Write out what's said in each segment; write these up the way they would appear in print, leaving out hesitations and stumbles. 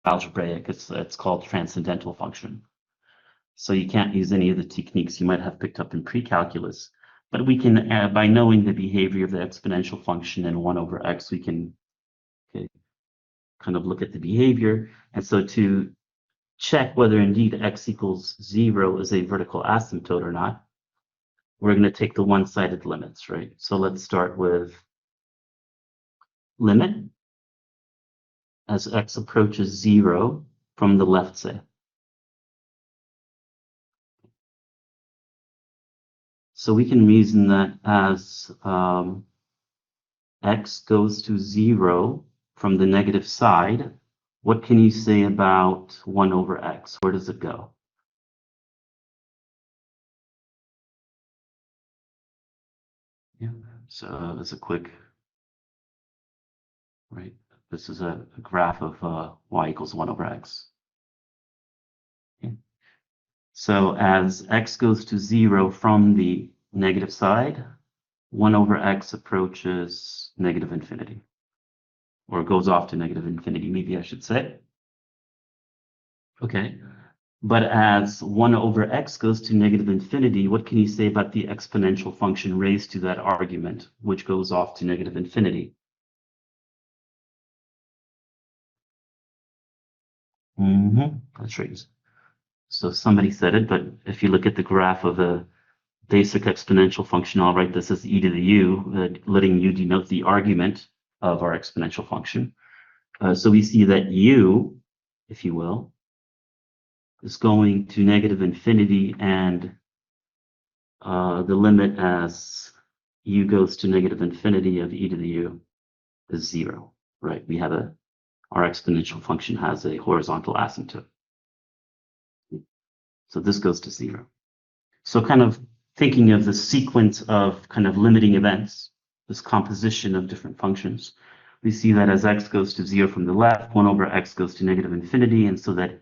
algebraic. It's called transcendental function. So you can't use any of the techniques you might have picked up in pre-calculus. But we can, by knowing the behavior of the exponential function in 1 over x, we can kind of look at the behavior. And so to check whether indeed x equals 0 is a vertical asymptote or not, we're going to take the one-sided limits, right? So let's start with limit as x approaches 0 from the left side. So we can reason that as x goes to 0 from the negative side, what can you say about 1 over x? Where does it go? Yeah, so as a quick, right? This is a graph of y equals 1 over x. Okay. So as x goes to 0 from the negative side, 1 over x approaches negative infinity, or goes off to negative infinity, maybe I should say. Okay, but as 1 over x goes to negative infinity, what can you say about the exponential function raised to that argument, which goes off to negative infinity? That's right. So somebody said it, but if you look at the graph of a basic exponential function, I'll write this as e to the u, letting u denote the argument of our exponential function. So we see that u, if you will, is going to negative infinity, and the limit as u goes to negative infinity of e to the u is 0, right? We have our exponential function has a horizontal asymptote. So this goes to 0. So kind of thinking of the sequence of kind of limiting events, this composition of different functions, we see that as x goes to 0 from the left, 1 over x goes to negative infinity, and so that,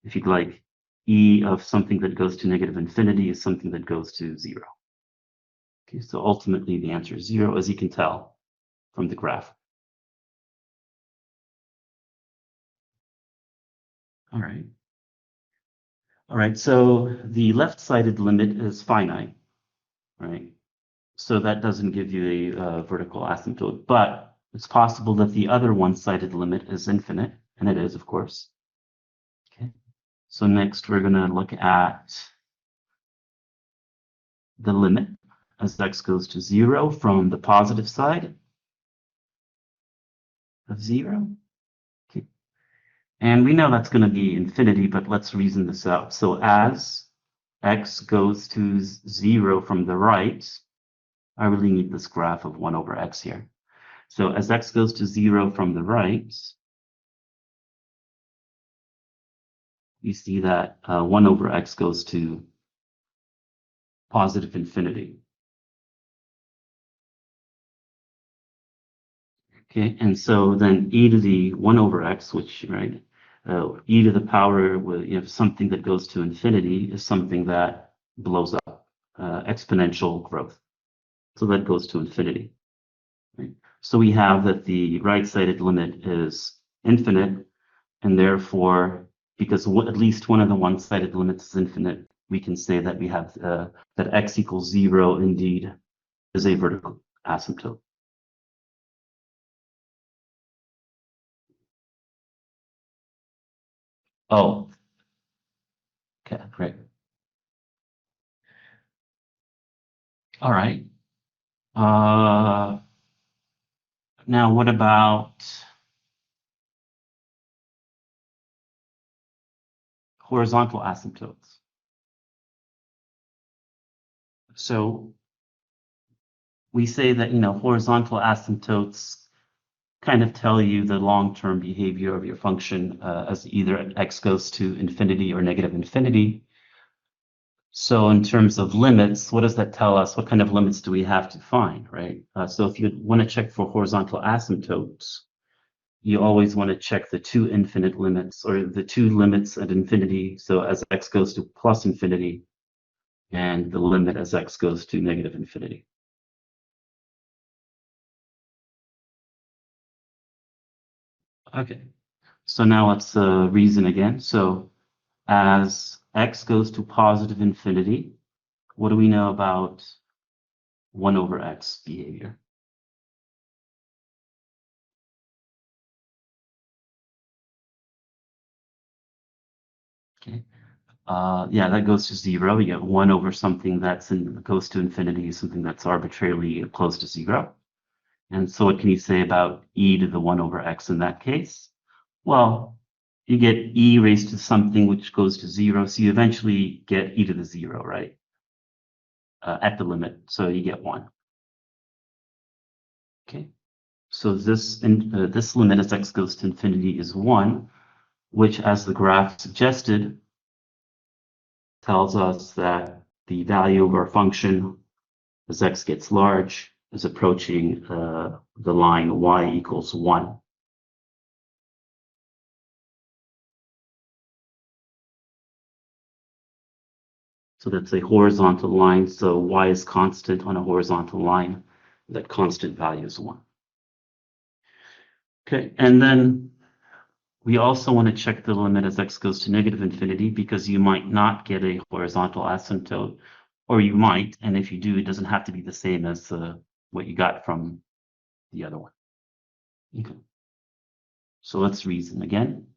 if you'd like, e of something that goes to negative infinity is something that goes to 0. Okay, so ultimately the answer is 0, as you can tell from the graph. All right. All right, so the left-sided limit is finite, right? So that doesn't give you a vertical asymptote, but it's possible that the other one-sided limit is infinite, and it is, of course. Okay. So next we're going to look at the limit as x goes to 0 from the positive side of 0. Okay. And we know that's going to be infinity, but let's reason this out. So as x goes to 0 from the right, I really need this graph of 1 over x here. So as x goes to 0 from the right, you see that 1 over x goes to positive infinity. Okay, and so then e to the 1 over x, which, right, e to the power with something that goes to infinity is something that blows up, exponential growth. So that goes to infinity. Right? So we have that the right-sided limit is infinite, and therefore, because at least one of the one-sided limits is infinite, we can say that we have that x equals 0 indeed is a vertical asymptote. Oh, okay, great. All right. Now, what about horizontal asymptotes? So we say that, horizontal asymptotes kind of tell you the long-term behavior of your function as either x goes to infinity or negative infinity. So in terms of limits, what does that tell us? What kind of limits do we have to find, right? So if you want to check for horizontal asymptotes, you always want to check the two infinite limits, or the two limits at infinity. So as x goes to plus infinity, and the limit as x goes to negative infinity. Okay, So now let's reason again. So as x goes to positive infinity, what do we know about 1 over x behavior? Okay. Yeah, that goes to 0. You get 1 over something that's goes to infinity, something that's arbitrarily close to 0. And so what can you say about e to the 1 over x in that case? Well, you get e raised to something which goes to 0, so you eventually get e to the 0, right? At the limit, so you get 1. Okay, so this limit as x goes to infinity is 1, which, as the graph suggested, tells us that the value of our function as x gets large is approaching the line y equals 1. So that's a horizontal line, so y is constant on a horizontal line. That constant value is 1. Okay, and then we also want to check the limit as x goes to negative infinity, because you might not get a horizontal asymptote, or you might, and if you do, it doesn't have to be the same as what you got from the other one. Okay. So let's reason again.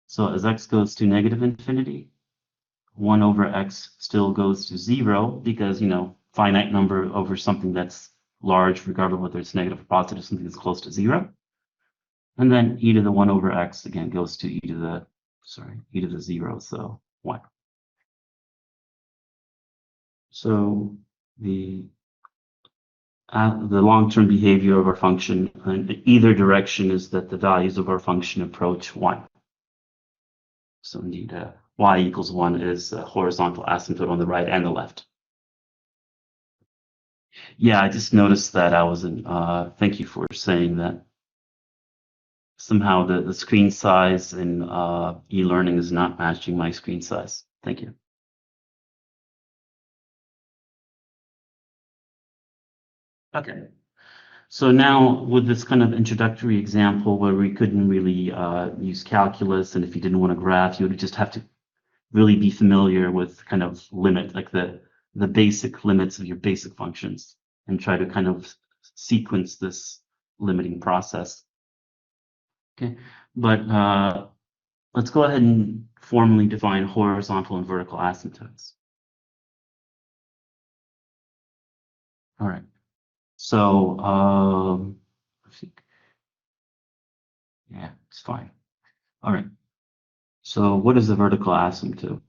So as x goes to negative infinity, 1 over x still goes to 0, because, finite number over something that's large, regardless of whether it's negative or positive, something that's close to 0. And then e to the 1 over x again goes to e to the 0, so 1. So the long-term behavior of our function in either direction is that the values of our function approach 1. So indeed, y equals 1 is a horizontal asymptote on the right and the left. Yeah, I just noticed that I wasn't. Thank you for saying that. Somehow the screen size in e-learning is not matching my screen size. Thank you. Okay. So now with this kind of introductory example where we couldn't really use calculus, and if you didn't want to graph, you would just have to really be familiar with kind of limit, like the basic limits of your basic functions, and try to kind of sequence this limiting process. Okay, but let's go ahead and formally define horizontal and vertical asymptotes. All right. So I think, yeah, it's fine. All right. So what is a vertical asymptote?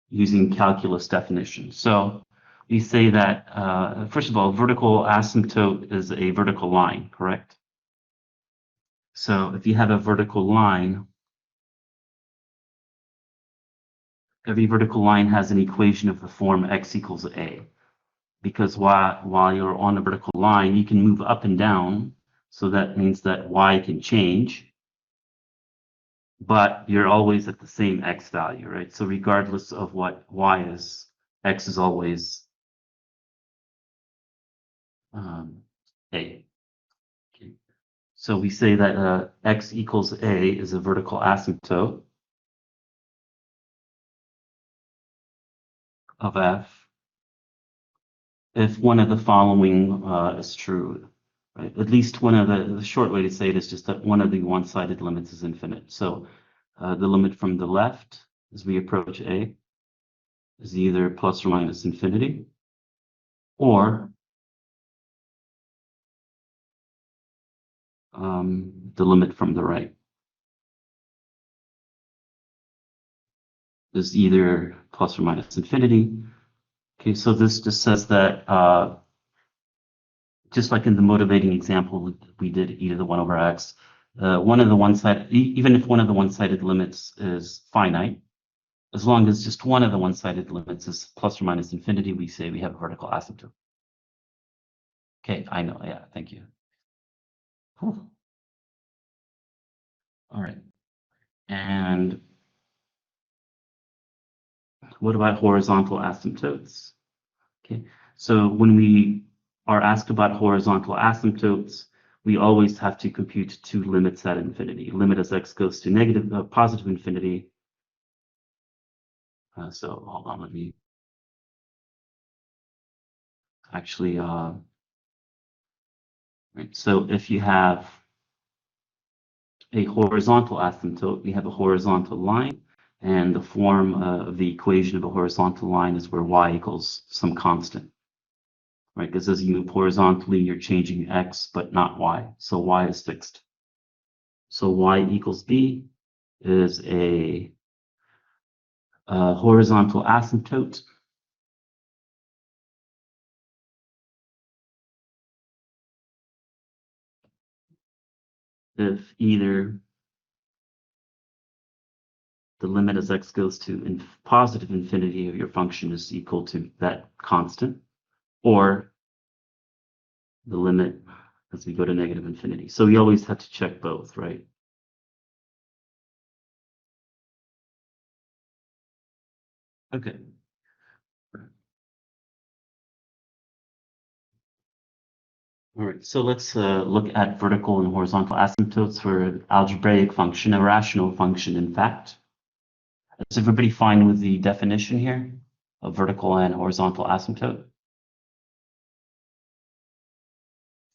Using calculus definition. So we say that, first of all, vertical asymptote is a vertical line, correct? So if you have a vertical line, every vertical line has an equation of the form x equals a. Because while you're on a vertical line, you can move up and down. So that means that y can change, but you're always at the same x value, right? So regardless of what y is, x is always a. Okay. So we say that x equals a is a vertical asymptote of f if one of the following is true. Right? At least one of the short way to say it is just that one of the one-sided limits is infinite. So the limit from the left as we approach a is either plus or minus infinity, or the limit from the right is either plus or minus infinity. Okay, so this just says that just like in the motivating example we did e to the 1 over x, one of the one-sided, even if one of the one-sided limits is finite, as long as just one of the one-sided limits is plus or minus infinity, we say we have a vertical asymptote. Okay, I know, yeah, thank you. Whew. All right, and what about horizontal asymptotes? Okay, so when we are asked about horizontal asymptotes, we always have to compute two limits at infinity. Limit as x goes to positive infinity. So hold on, let me actually, right. So if you have a horizontal asymptote, we have a horizontal line, and the form of the equation of a horizontal line is where y equals some constant, right? Because as you move horizontally, you're changing x, but not y. So y is fixed. So y equals b is a horizontal asymptote. If either the limit as x goes to positive infinity of your function is equal to that constant, or the limit as we go to negative infinity. So we always have to check both, right? Okay. All right, so let's look at vertical and horizontal asymptotes for an algebraic function, a rational function, in fact. Is everybody fine with the definition here of vertical and horizontal asymptote?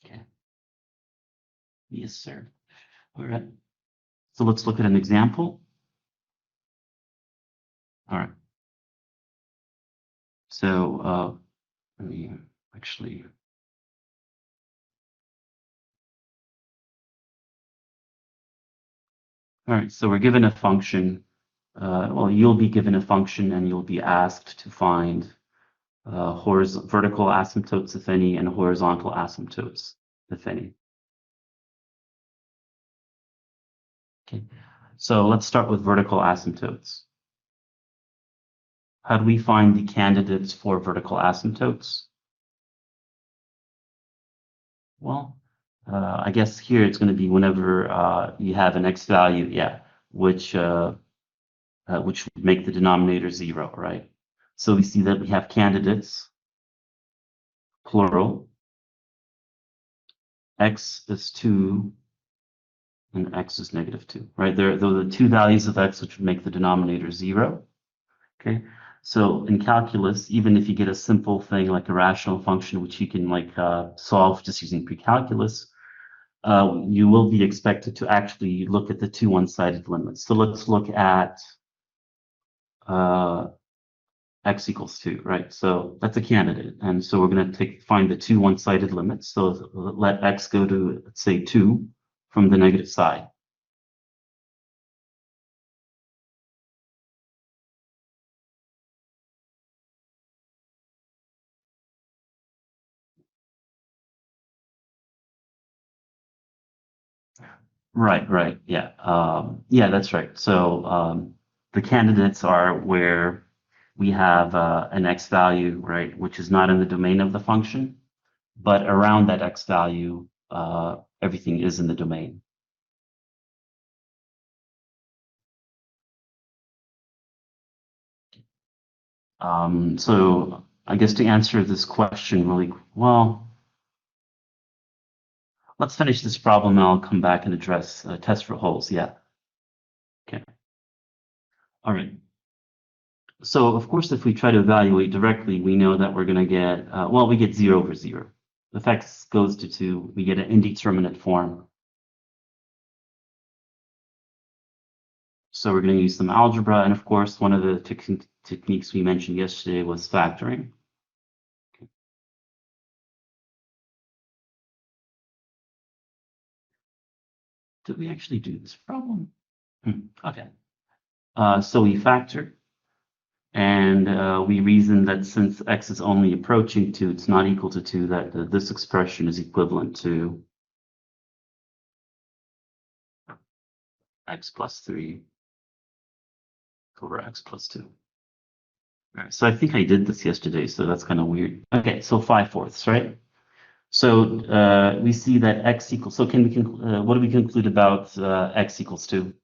Okay. Yes, sir. All right. So let's look at an example. All right. So let me actually. All right, so we're given a function. Well, you'll be given a function and you'll be asked to find vertical asymptotes, if any, and horizontal asymptotes, if any. Okay, so let's start with vertical asymptotes. How do we find the candidates for vertical asymptotes? Well, I guess here it's going to be whenever you have an x value, yeah, which would make the denominator 0, right? So we see that we have candidates, plural, x is 2, and x is -2, right? Those are the two values of x which would make the denominator 0, okay? So in calculus, even if you get a simple thing like a rational function, which you can solve just using pre-calculus, you will be expected to actually look at the two one-sided limits. So let's look at x equals 2, right? So that's a candidate. And so we're going to find the two one-sided limits. So let x go to, let's say, 2 from the negative side. Right, yeah. Yeah, that's right. So the candidates are where we have an x value, right, which is not in the domain of the function, but around that x value, everything is in the domain. So I guess to answer this question really well, let's finish this problem and I'll come back and address test for holes. Yeah. Okay. All right. So of course, if we try to evaluate directly, we know that we're going to get, well, we get 0 over 0. If x goes to 2, we get an indeterminate form. So we're going to use some algebra. And of course, one of the techniques we mentioned yesterday was factoring. Okay. Did we actually do this problem? Okay. So we factor. And we reason that since x is only approaching 2, it's not equal to 2, that this expression is equivalent to x plus 3 over x plus 2. All right, so I think I did this yesterday, so that's kind of weird. Okay, so 5/4, right? So we see that x equals, so can we what do we conclude about x equals 2?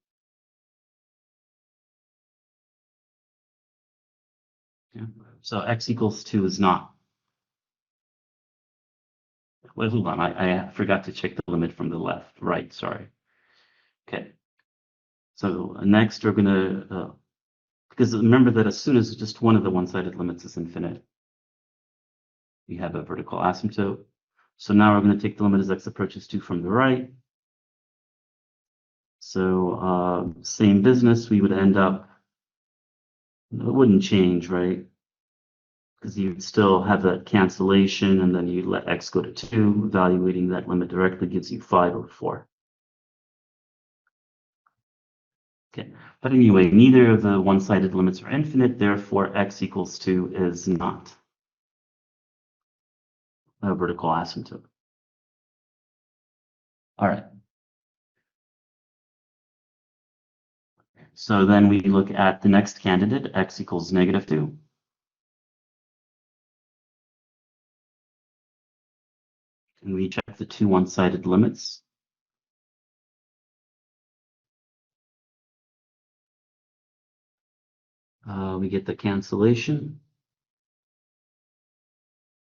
Yeah. So x equals 2 is not. Wait, hold on. I forgot to check the limit from the left. Right, sorry. Okay. So next we're gonna, because remember that as soon as just one of the one-sided limits is infinite, we have a vertical asymptote. So now we're going to take the limit as x approaches 2 from the right. So same business, we would end up, it wouldn't change, right? Because you'd still have that cancellation, and then you let x go to 2. Evaluating that limit directly gives you 5 over 4. Okay, but anyway, neither of the one-sided limits are infinite, therefore x equals 2 is not a vertical asymptote. All right. So then we look at the next candidate, x equals -2. And we check the two one-sided limits. We get the cancellation.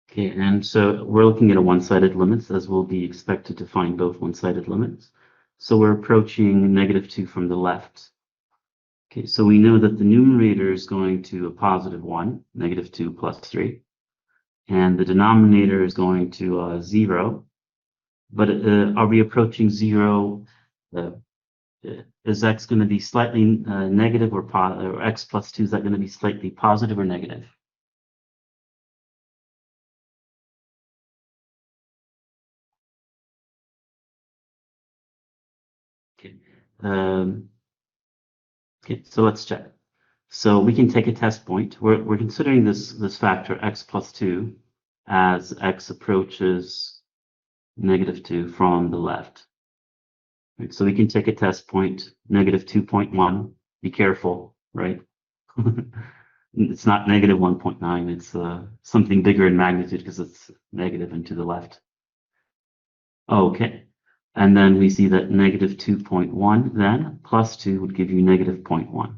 Okay, and so we're looking at a one-sided limits, as will be expected to find both one-sided limits. So we're approaching -2 from the left. Okay, so we know that the numerator is going to a positive 1, -2 plus 3. And the denominator is going to 0. But are we approaching 0? Is x going to be slightly negative, or x plus 2, is that going to be slightly positive or negative? Okay. Okay, so let's check. So we can take a test point. We're considering this factor x plus 2 as x approaches -2 from the left. Right, so we can take a test point, -2.1. Be careful, right? It's not -1.9. It's something bigger in magnitude because it's negative and to the left. Okay. And then we see that -2.1 then plus 2 would give you -0.1.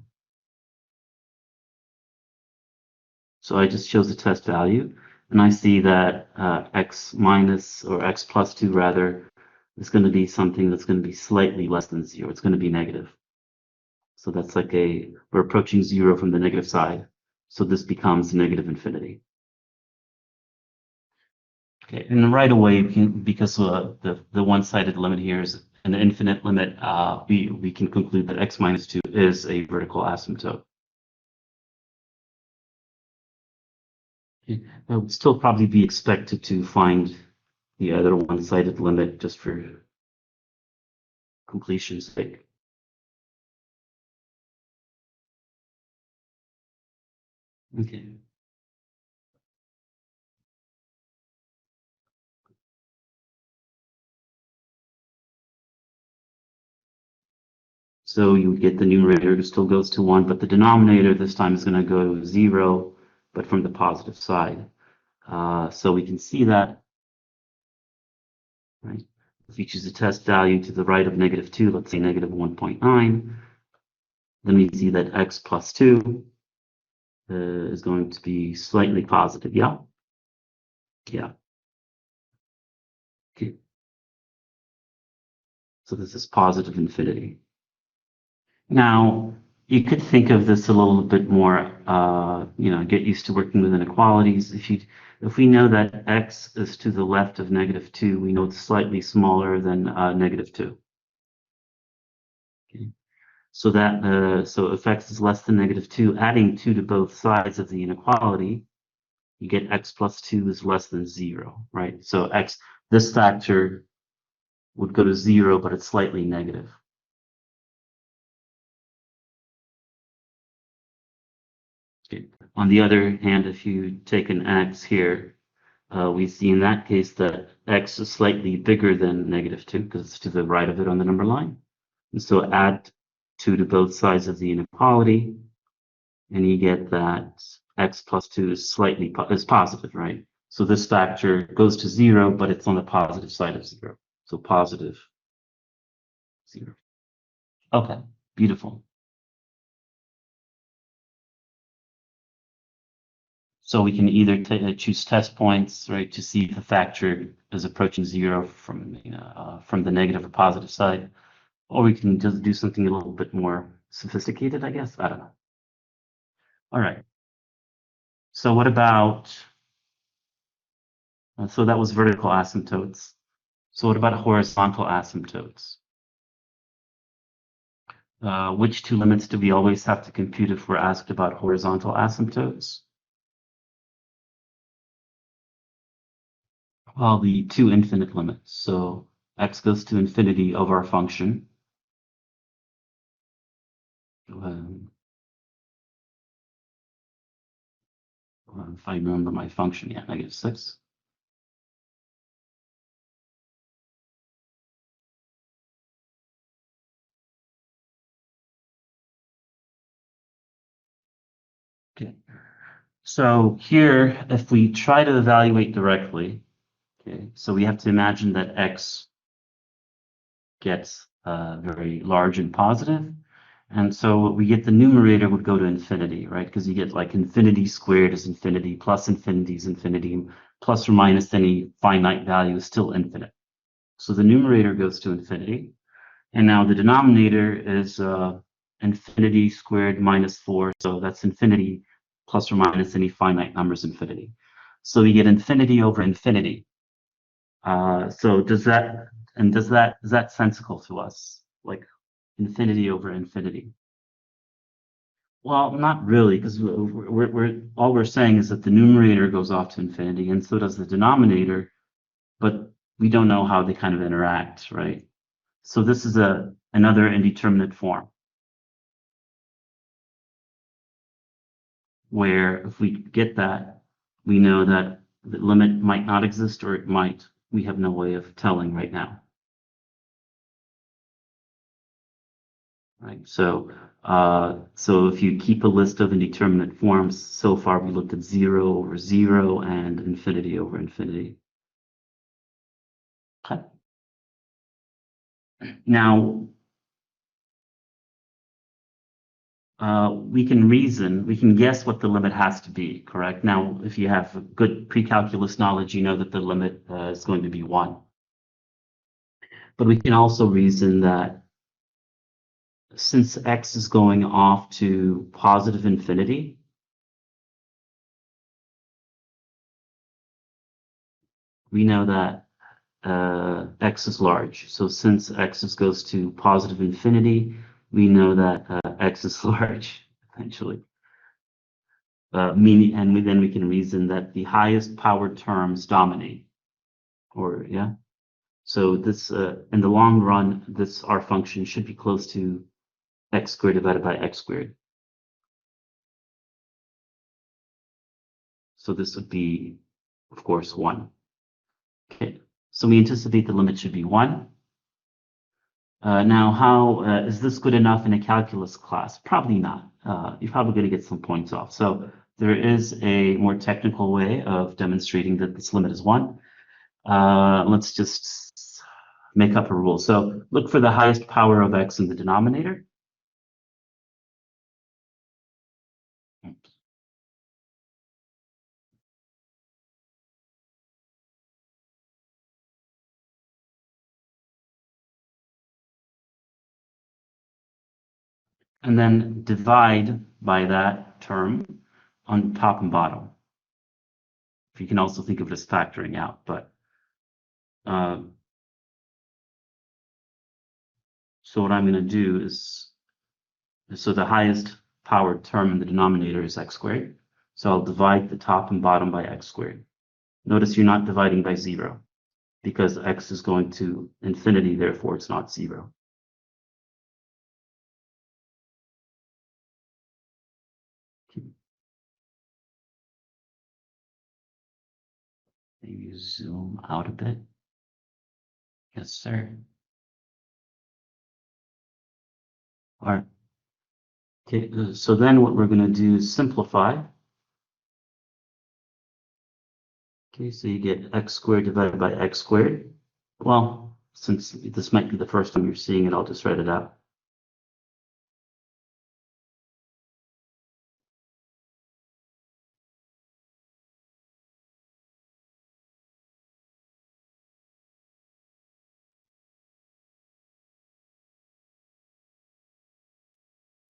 So I just chose the test value, and I see that x minus, or x plus 2 rather, is going to be something that's going to be slightly less than 0. It's going to be negative. So that's like we're approaching 0 from the negative side. So this becomes -infinity. Okay, and right away, because the one-sided limit here is an infinite limit, we can conclude that x minus 2 is a vertical asymptote. Okay. It would still probably be expected to find the other one-sided limit just for completion's sake. Okay. So you would get the numerator still goes to 1, but the denominator this time is going to go to 0, but from the positive side. So we can see that, right? If we choose a test value to the right of -2, let's say -1.9, then we see that x plus 2 is going to be slightly positive. Yeah? Yeah. Okay. So this is positive infinity. Now, you could think of this a little bit more, get used to working with inequalities. If we know that x is to the left of -2, we know it's slightly smaller than -2. Okay. So if x is less than -2, adding 2 to both sides of the inequality, you get x plus 2 is less than 0, right? So this factor would go to 0, but it's slightly negative. Okay. On the other hand, if you take an x here, we see in that case that x is slightly bigger than -2 because it's to the right of it on the number line. And so add 2 to both sides of the inequality, and you get that x plus 2 is positive, right? So this factor goes to 0, but it's on the positive side of 0. So positive 0. Okay, beautiful. So we can either choose test points, right, to see if the factor is approaching zero from from the negative or positive side, or we can just do something a little bit more sophisticated, I guess. I don't know. All right. So what about? So that was vertical asymptotes. So what about horizontal asymptotes? Which two limits do we always have to compute if we're asked about horizontal asymptotes? Well, the two infinite limits. So x goes to infinity of our function. If I remember my function, yeah, -6. Okay. So here, if we try to evaluate directly, okay, so we have to imagine that x gets very large and positive. And so we get the numerator would go to infinity, right? Because you get like infinity squared is infinity, plus infinity is infinity, plus or minus any finite value is still infinite. So the numerator goes to infinity. And now the denominator is infinity squared minus 4. So that's infinity plus or minus any finite numbers infinity. So we get infinity over infinity. So is that sensical to us? Like infinity over infinity? Well, not really, because all we're saying is that the numerator goes off to infinity, and so does the denominator, but we don't know how they kind of interact, right? So this is another indeterminate form, where if we get that, we know that the limit might not exist or it might. We have no way of telling right now. Right. So if you keep a list of indeterminate forms, so far we looked at 0 over 0 and infinity over infinity. Okay. Now, we can guess what the limit has to be, correct? Now, if you have good pre-calculus knowledge, you know that the limit is going to be 1. But we can also reason that since x is going off to positive infinity, we know that x is large. So since x goes to positive infinity, we know that x is large, essentially. Then we can reason that the highest powered terms dominate. Or, yeah. So this, in the long run, our function should be close to x squared divided by x squared. So this would be, of course, 1. Okay, so we anticipate the limit should be 1. Now, how is this good enough in a calculus class? Probably not. You're probably going to get some points off. So there is a more technical way of demonstrating that this limit is 1. Let's just make up a rule. So look for the highest power of x in the denominator. And then divide by that term on top and bottom. You can also think of it as factoring out, but so what I'm going to do is, so the highest powered term in the denominator is x squared. So I'll divide the top and bottom by x squared. Notice you're not dividing by 0 because x is going to infinity, therefore it's not 0. Maybe zoom out a bit. Yes, sir. All right. Okay, so then what we're going to do is simplify. Okay, so you get x squared divided by x squared. Well, since this might be the first time you're seeing it, I'll just write it out.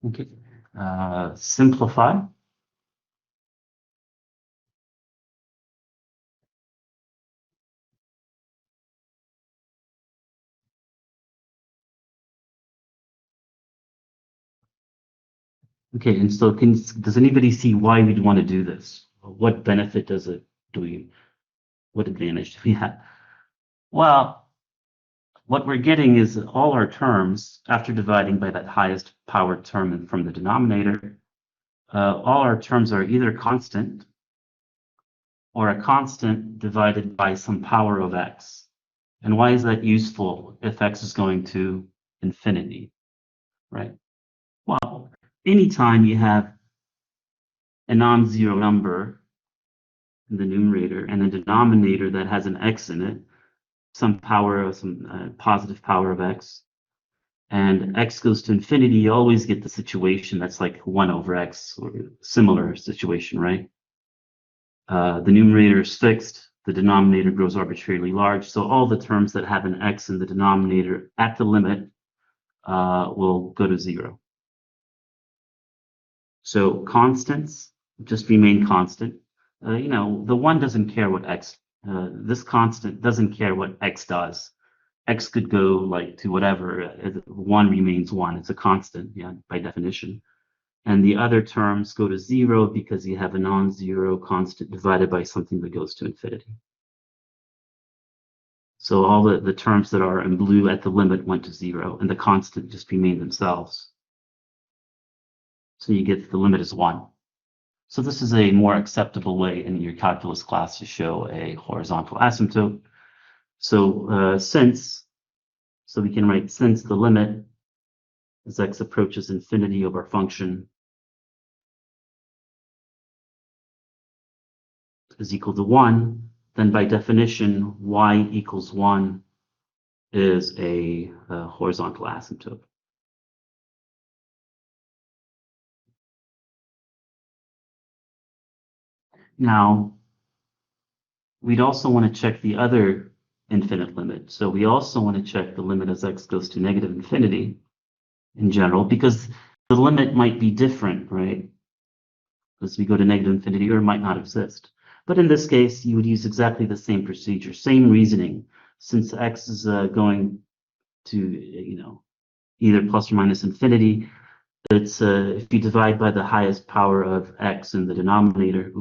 Okay. Simplify. Okay, and so does anybody see why we'd want to do this? What benefit does it, what advantage do we have? Well, what we're getting is that all our terms, after dividing by that highest power term from the denominator, all our terms are either constant or a constant divided by some power of x. And why is that useful if x is going to infinity, right? Well, anytime you have a non-zero number in the numerator and a denominator that has an x in it, some power, some positive power of x, and x goes to infinity, you always get the situation that's like 1 over x, or similar situation, right? The numerator is fixed, the denominator grows arbitrarily large, so all the terms that have an x in the denominator at the limit will go to 0. So constants just remain constant. The 1 doesn't care what x, this constant doesn't care what x does. X could go like to whatever, 1 remains 1, it's a constant, yeah, by definition. And the other terms go to 0 because you have a non-zero constant divided by something that goes to infinity. So all the terms that are in blue at the limit went to 0, and the constant just remained themselves. So you get the limit is 1. So this is a more acceptable way in your calculus class to show a horizontal asymptote. So so we can write since the limit as x approaches infinity of our function is equal to 1, then by definition, y equals 1 is a horizontal asymptote. Now, we'd also want to check the other infinite limit. So we also want to check the limit as x goes to negative infinity in general, because the limit might be different, right? As we go to negative infinity, or it might not exist. But in this case, you would use exactly the same procedure, same reasoning. Since x is going to, either plus or minus infinity, it's if you divide by the highest power of x in the denominator,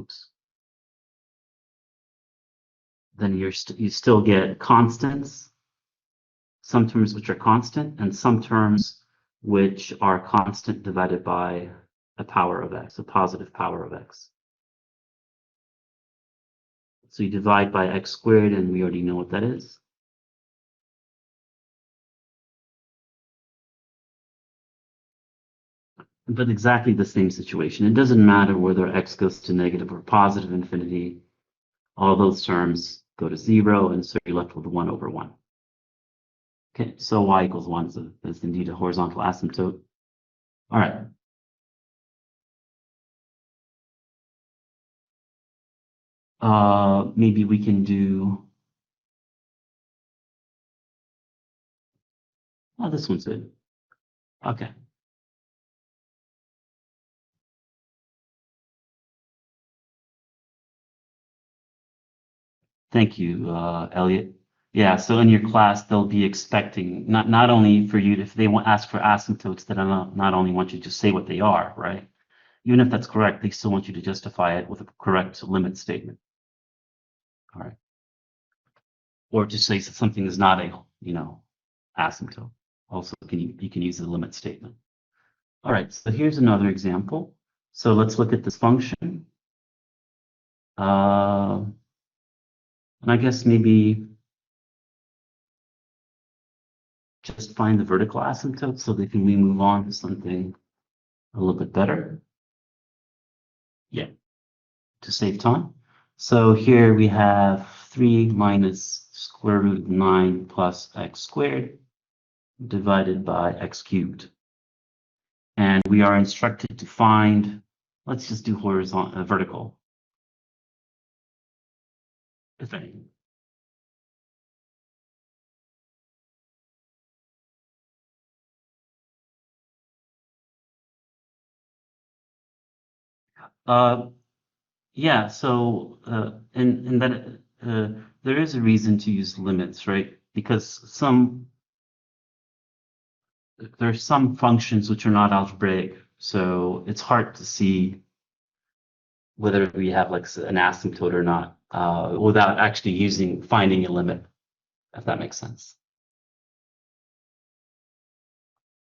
then you still get constants, some terms which are constant, and some terms which are constant divided by a power of x, a positive power of x. So you divide by x squared, and we already know what that is. But exactly the same situation. It doesn't matter whether x goes to negative or positive infinity. All those terms go to 0, and so you're left with 1 over 1. Okay, so y equals 1 is indeed a horizontal asymptote. All right. Maybe we can do, oh, this one's good. Okay. Thank you, Elliot. Yeah, so in your class, they'll be expecting not only for you, if they ask for asymptotes, that not only want you to say what they are, right? Even if that's correct, they still want you to justify it with a correct limit statement. All right. Or to say that something is not a, asymptote. Also, you can use the limit statement. All right, so here's another example. So let's look at this function. And I guess maybe just find the vertical asymptote so that we move on to something a little bit better. Yeah, to save time. So here we have 3 minus square root of 9 plus x squared divided by x cubed. And we are instructed to find, let's just do horizontal, vertical, if any. Yeah, so and that there is a reason to use limits, right? Because there's some functions which are not algebraic, so it's hard to see whether we have like an asymptote or not without actually finding a limit, if that makes sense.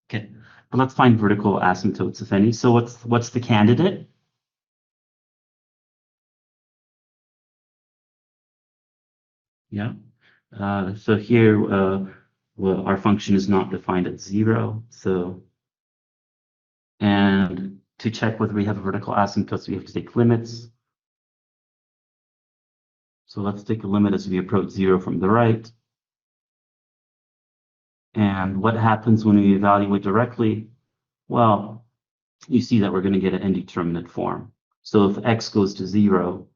Okay, but let's find vertical asymptotes, if any. So what's the candidate? Yeah. So here, well, our function is not defined at 0. So, and to check whether we have a vertical asymptote, we have to take limits. So let's take a limit as we approach 0 from the right. And what happens when we evaluate directly? Well, you see that we're going to get an indeterminate form. So if x goes to 0,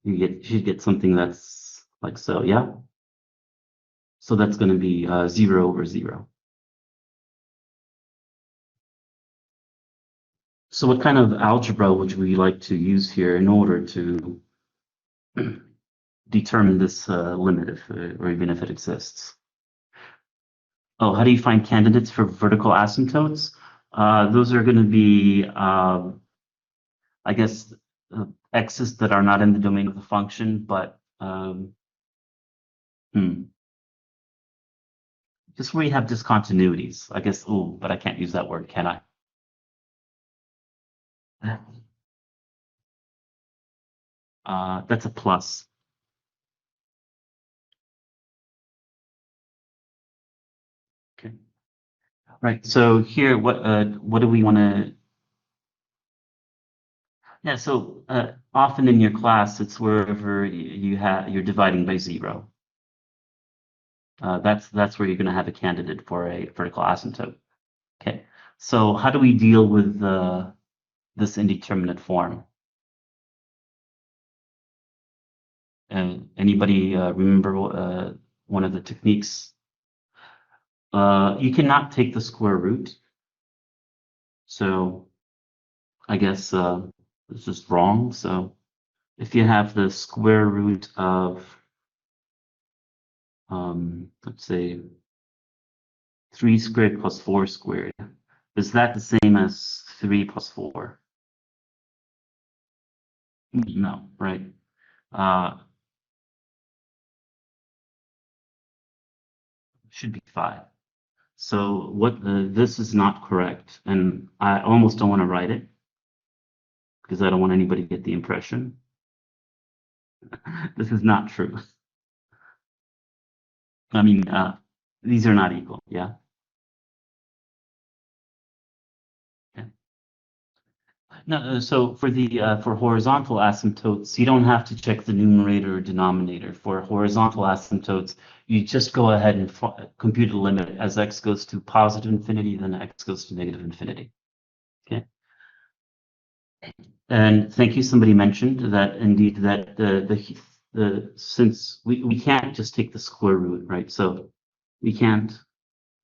you should get something that's like so, yeah? So that's going to be 0 over 0. So what kind of algebra would we like to use here in order to determine this limit, or even if it exists? Oh, how do you find candidates for vertical asymptotes? Those are going to be, I guess, x's that are not in the domain of the function, but just where you have discontinuities. I guess, oh, but I can't use that word, can I? That's a plus. Okay. Right. So here, what do we want to? Yeah. So often in your class, it's wherever you're dividing by 0. That's where you're going to have a candidate for a vertical asymptote. Okay. So how do we deal with this indeterminate form? Anybody remember one of the techniques? You cannot take the square root. So I guess this is wrong. So if you have the square root of, let's say, 3 squared plus 4 squared, is that the same as 3 plus 4? No, right? Should be 5. So this is not correct, and I almost don't want to write it because I don't want anybody to get the impression. This is not true. I mean, these are not equal, yeah? Okay. No, so for horizontal asymptotes, you don't have to check the numerator or denominator. For horizontal asymptotes, you just go ahead and compute a limit as x goes to positive infinity, then x goes to negative infinity. Okay. And thank you. Somebody mentioned that indeed that since we can't just take the square root, right? So we can't.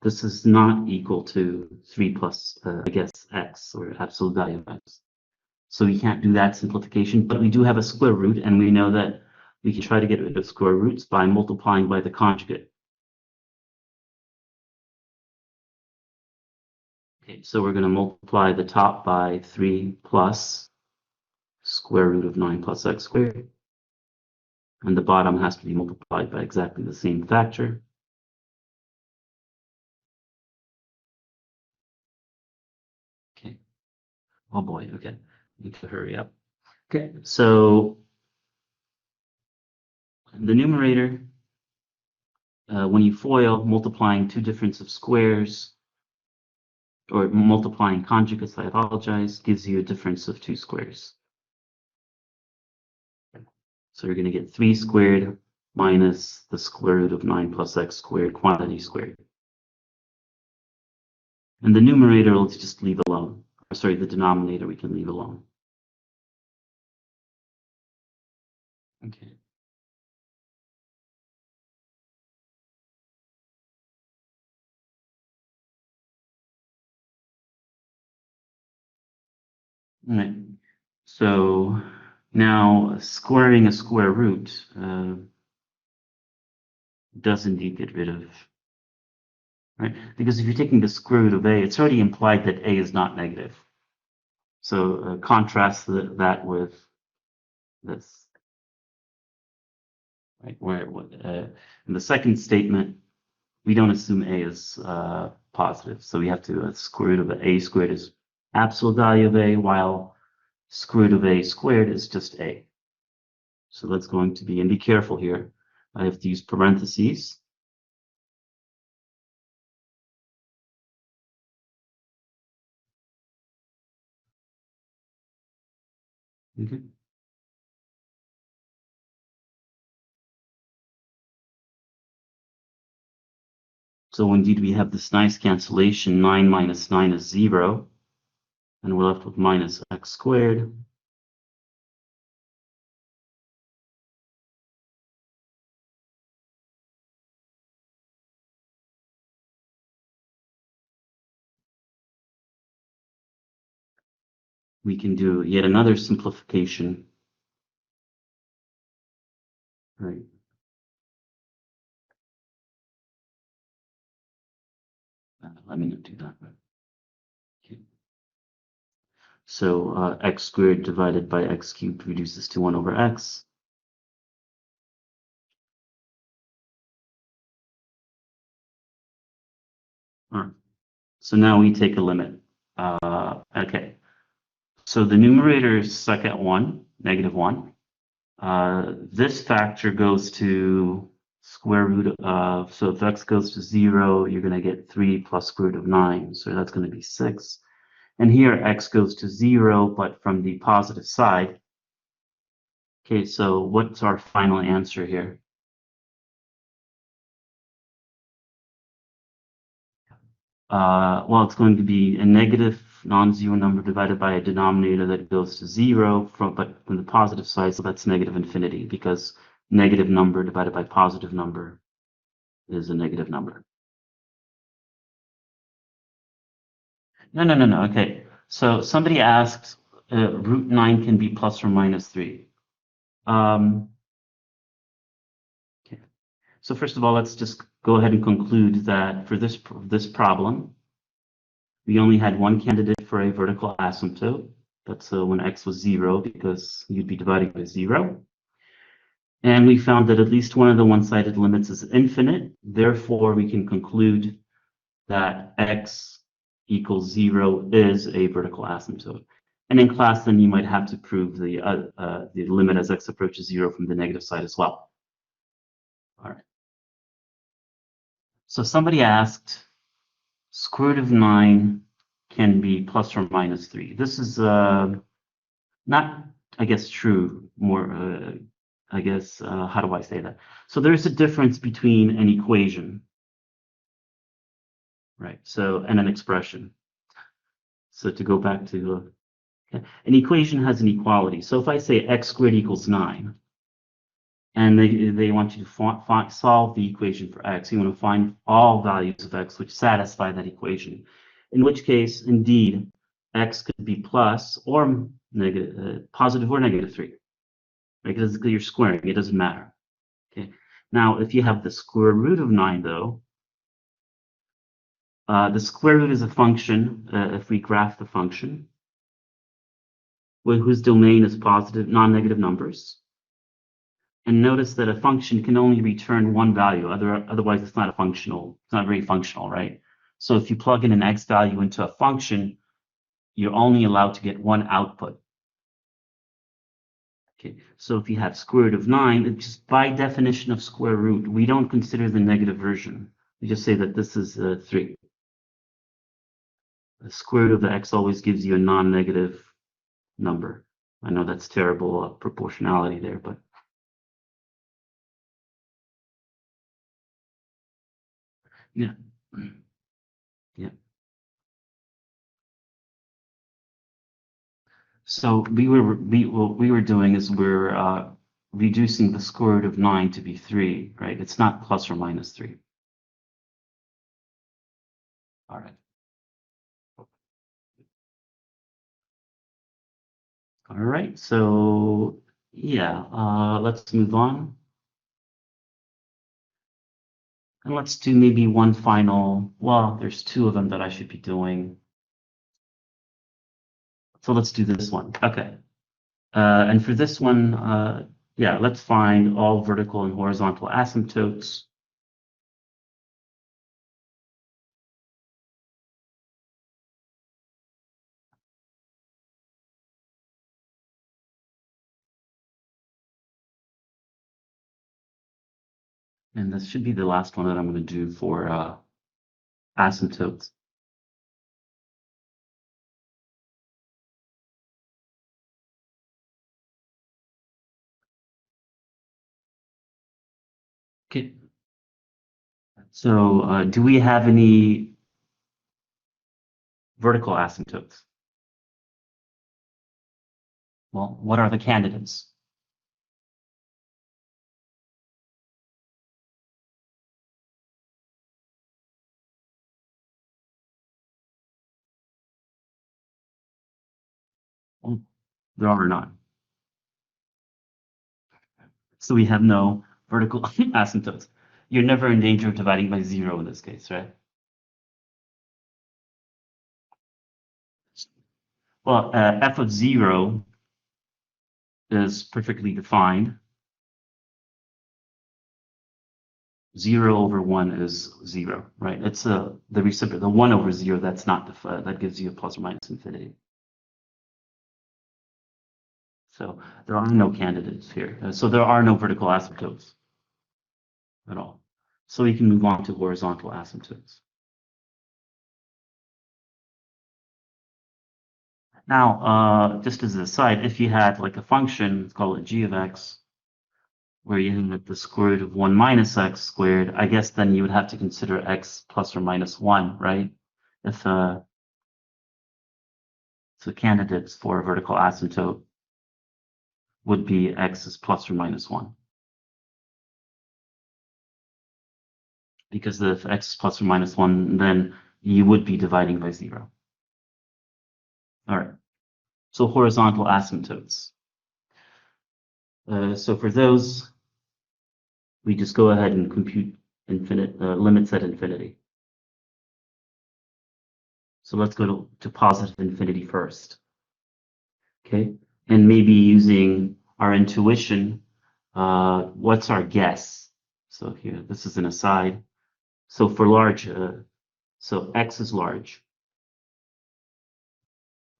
This is not equal to 3 plus, I guess, x, or absolute value of x. So we can't do that simplification, but we do have a square root, and we know that we can try to get rid of square roots by multiplying by the conjugate. Okay, so we're going to multiply the top by 3 plus square root of 9 plus x squared. And the bottom has to be multiplied by exactly the same factor. Okay. Oh boy, okay. Need to hurry up. Okay, so the numerator, when you FOIL, multiplying two difference of squares, or multiplying conjugates, I apologize, gives you a difference of 2 squares. So you're going to get 3 squared minus the square root of 9 plus x squared, quantity squared. And the numerator will just leave alone. Or sorry, the denominator we can leave alone. Okay. All right. So now squaring a square root does indeed get rid of, right? Because if you're taking the square root of a, it's already implied that a is not negative. So contrast that with this, right? Where in the second statement, we don't assume a is positive. So we have to square root of a squared is absolute value of a, while square root of a squared is just a. So that's going to be, and be careful here, I have to use parentheses. Okay. So indeed we have this nice cancellation, 9 minus 9 is 0, and we're left with minus x squared. We can do yet another simplification, right? Let me not do that. Okay. So x squared divided by x cubed reduces to 1 over x. All right. So now we take a limit. Okay. So the numerator is stuck at 1, negative 1. This factor goes to square root of, so if x goes to 0, you're going to get 3 plus square root of 9. So that's going to be 6. And here x goes to 0, but from the positive side. Okay, so what's our final answer here? Well, it's going to be a negative non-zero number divided by a denominator that goes to 0, but from the positive side, so that's negative infinity, because negative number divided by positive number is a negative number. No. Okay. So somebody asked, root 9 can be plus or minus 3. Okay. So first of all, let's just go ahead and conclude that for this problem, we only had one candidate for a vertical asymptote. That's when x was 0, because you'd be dividing by 0. And we found that at least one of the one-sided limits is infinite. Therefore, we can conclude that x equals 0 is a vertical asymptote. And in class, then you might have to prove the limit as x approaches 0 from the negative side as well. All right. So somebody asked, square root of 9 can be plus or minus 3. This is not, I guess, true. More, I guess, how do I say that? So there's a difference between an equation, right? So, and an expression. So to go back to, an equation has an equality. So if I say x squared equals 9, and they want you to solve the equation for x, you want to find all values of x which satisfy that equation. In which case, indeed, x could be plus or negative, positive or negative 3. Right? Because you're squaring, it doesn't matter. Okay. Now, if you have the square root of 9, though, the square root is a function, if we graph the function, whose domain is positive, non-negative numbers. And notice that a function can only return one value, otherwise it's not very functional, right? So if you plug in an x value into a function, you're only allowed to get one output. Okay, so if you have square root of 9, it's just by definition of square root, we don't consider the negative version. We just say that this is 3. The square root of the x always gives you a non-negative number. I know that's terrible proportionality there, but yeah. Yeah. So what we were doing is we're reducing the square root of 9 to be 3, right? It's not plus or minus 3. All right. All right, so yeah, let's move on. And let's do maybe one final, well, there's two of them that I should be doing. So let's do this one. Okay. And for this one, yeah, let's find all vertical and horizontal asymptotes. And this should be the last one that I'm going to do for asymptotes. Okay. So do we have any vertical asymptotes? Well, what are the candidates? Well, there are none. So we have no vertical asymptotes. You're never in danger of dividing by zero in this case, right? Well, f of 0 is perfectly defined. 0 over 1 is 0, right? It's the reciprocal, the 1 over 0, that's not defined. That gives you a plus or minus infinity. So there are no candidates here. So there are no vertical asymptotes at all. So we can move on to horizontal asymptotes. Now, just as an aside, if you had like a function, let's call it g of x, where you have the square root of 1 minus x squared, I guess then you would have to consider x plus or minus 1, right? If so candidates for a vertical asymptote would be x is plus or minus 1. Because if x is plus or minus 1, then you would be dividing by 0. All right. So horizontal asymptotes. So for those, we just go ahead and compute infinite limits at infinity. So let's go to positive infinity first. Okay, and maybe using our intuition, what's our guess? So here, this is an aside. So for large, so x is large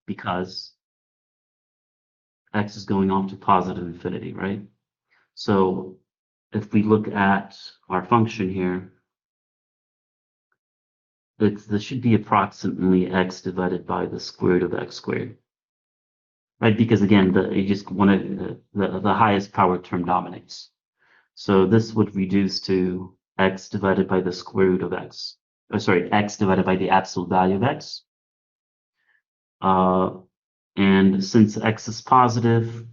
because x is going on to positive infinity, right? So if we look at our function here, this should be approximately x divided by the square root of x squared, right? Because again, you just want the highest power term dominates. So this would reduce to x divided by the square root of x. Oh, sorry, x divided by the absolute value of x. And since x is positive,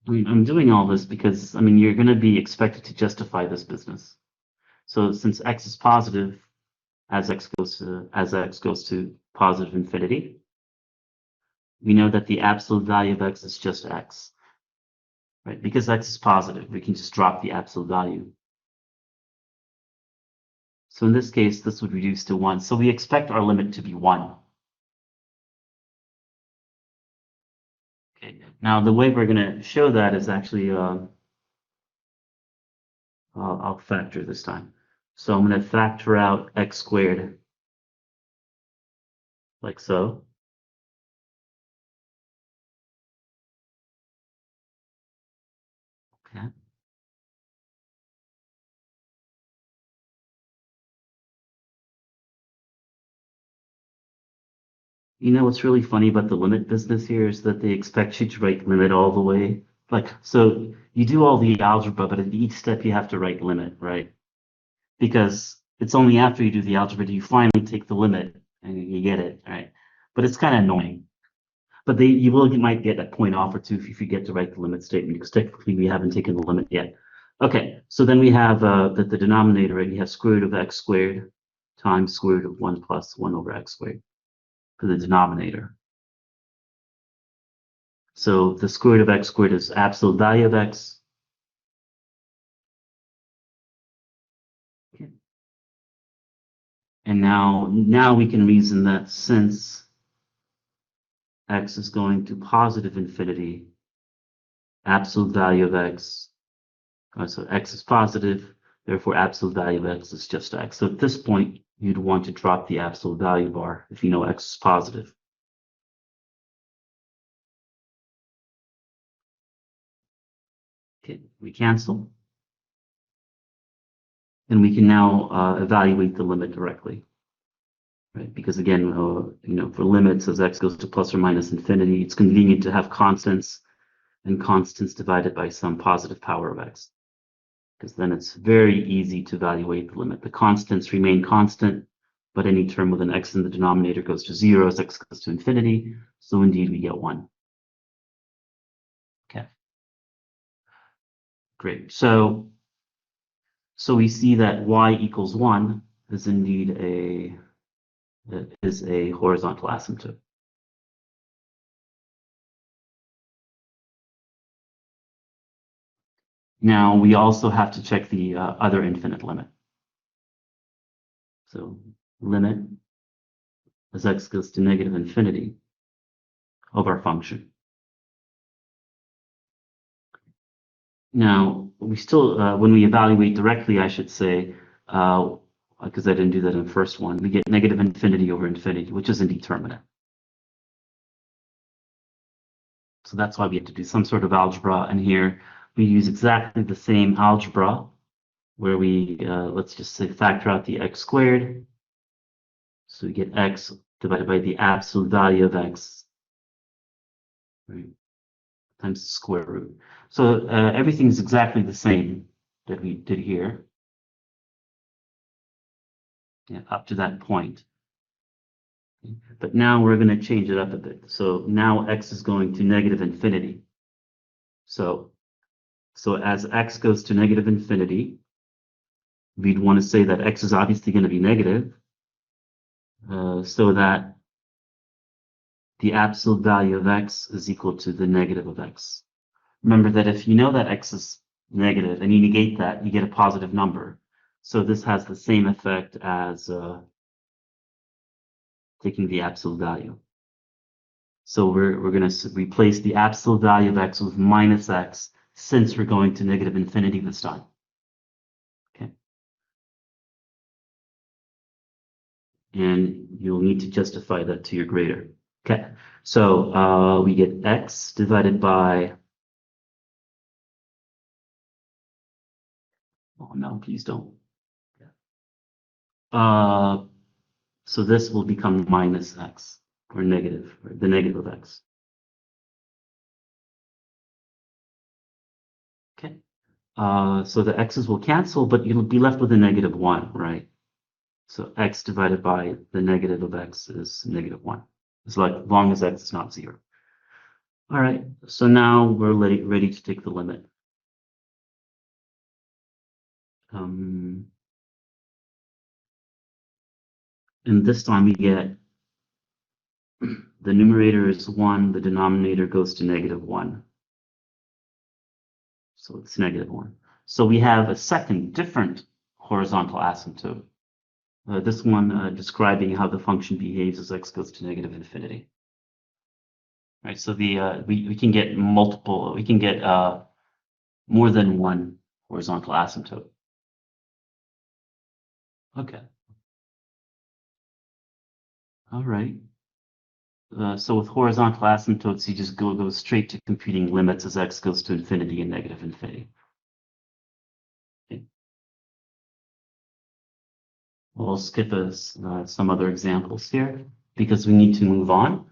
I'm doing all this because, I mean, you're going to be expected to justify this business. So since x is positive, as x goes to positive infinity, we know that the absolute value of x is just x, right? Because x is positive, we can just drop the absolute value. So in this case, this would reduce to 1. So we expect our limit to be 1. Okay. Now, the way we're going to show that is actually, I'll factor this time. So I'm going to factor out x squared like so. Okay. You know what's really funny about the limit business here is that they expect you to write limit all the way. Like, so you do all the algebra, but at each step you have to write limit, right? Because it's only after you do the algebra do you finally take the limit and you get it, right? But it's kind of annoying. But might get a point off or two if you forget to write the limit statement, because technically we haven't taken the limit yet. Okay, so then we have the denominator, right? You have square root of x squared times square root of 1 plus 1 over x squared. for the denominator. So the square root of x squared is absolute value of x. Okay. And now we can reason that since x is going to positive infinity, absolute value of x, so x is positive, therefore absolute value of x is just x. So at this point, you'd want to drop the absolute value bar if you know x is positive. Okay, we cancel. And we can now evaluate the limit directly. Right? Because again, for limits as x goes to plus or minus infinity, it's convenient to have constants and constants divided by some positive power of x. Because then it's very easy to evaluate the limit. The constants remain constant, but any term with an x in the denominator goes to 0 as x goes to infinity. So indeed, we get 1. Okay. Great. So we see that y equals 1 is indeed a horizontal asymptote. Now we also have to check the other infinite limit. So limit as x goes to negative infinity of our function. Now we still, when we evaluate directly, I should say, because I didn't do that in the first one, we get negative infinity over infinity, which is indeterminate. So that's why we have to do some sort of algebra. And here we use exactly the same algebra where we, let's just say, factor out the x squared. So we get x divided by the absolute value of x, right, times the square root. So everything's exactly the same that we did here, yeah, up to that point. But now we're going to change it up a bit. So now x is going to negative infinity. So as x goes to negative infinity, we'd want to say that x is obviously going to be negative, so that the absolute value of x is equal to the negative of x. Remember that if you know that x is negative and you negate that, you get a positive number. So this has the same effect as taking the absolute value. So we're going to replace the absolute value of x with minus x, since we're going to negative infinity this time. Okay. And you'll need to justify that to your grader. Okay. So we get x divided by, oh no, please don't. So this will become minus x, or negative, or the negative of x. Okay. So the x's will cancel, but you'll be left with a negative 1, right? So x divided by the negative of x is negative 1. As long as x is not 0. All right, so now we're ready to take the limit. And this time we get the numerator is 1, the denominator goes to negative 1. So it's negative 1. So we have a second different horizontal asymptote. This one describing how the function behaves as x goes to negative infinity. Right, so we can get multiple, we can get more than one horizontal asymptote. Okay. All right. So with horizontal asymptotes, you just go straight to computing limits as x goes to infinity and negative infinity. Okay. We'll skip some other examples here because we need to move on,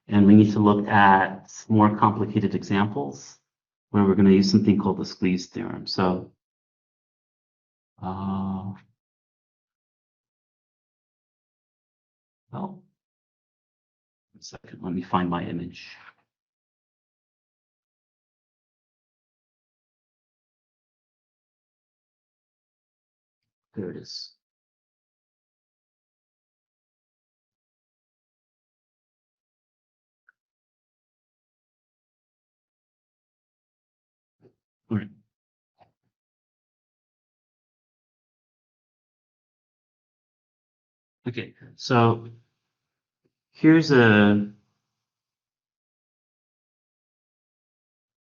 and we need to look at more complicated examples where we're going to use something called the Squeeze theorem. So well, one second, let me find my image. There it is. Okay, so here's a,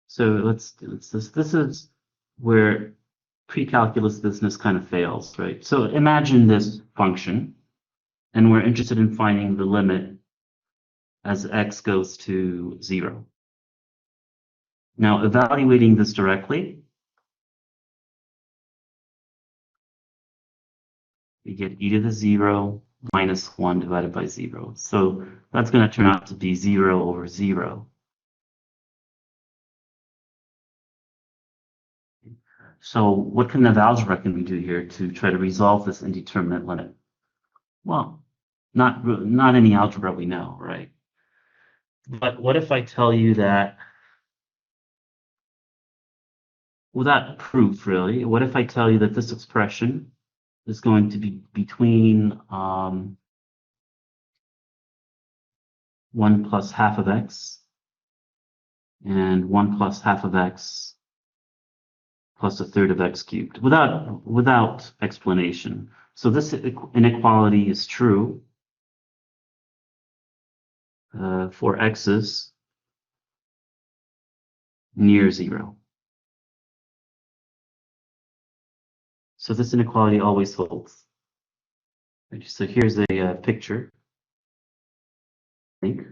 so this is where pre-calculus business kind of fails, right? So imagine this function, and we're interested in finding the limit as x goes to 0. Now, evaluating this directly, we get e to the 0 minus 1 divided by 0. So that's going to turn out to be 0 over 0. So what kind of algebra can we do here to try to resolve this indeterminate limit? Well, not any algebra we know, right? But what if I tell you that, without proof really, what if I tell you that this expression is going to be between 1 plus half of x and 1 plus half of x plus a third of x cubed, without explanation. So this inequality is true for x's near 0. So this inequality always holds. So here's a picture, I think.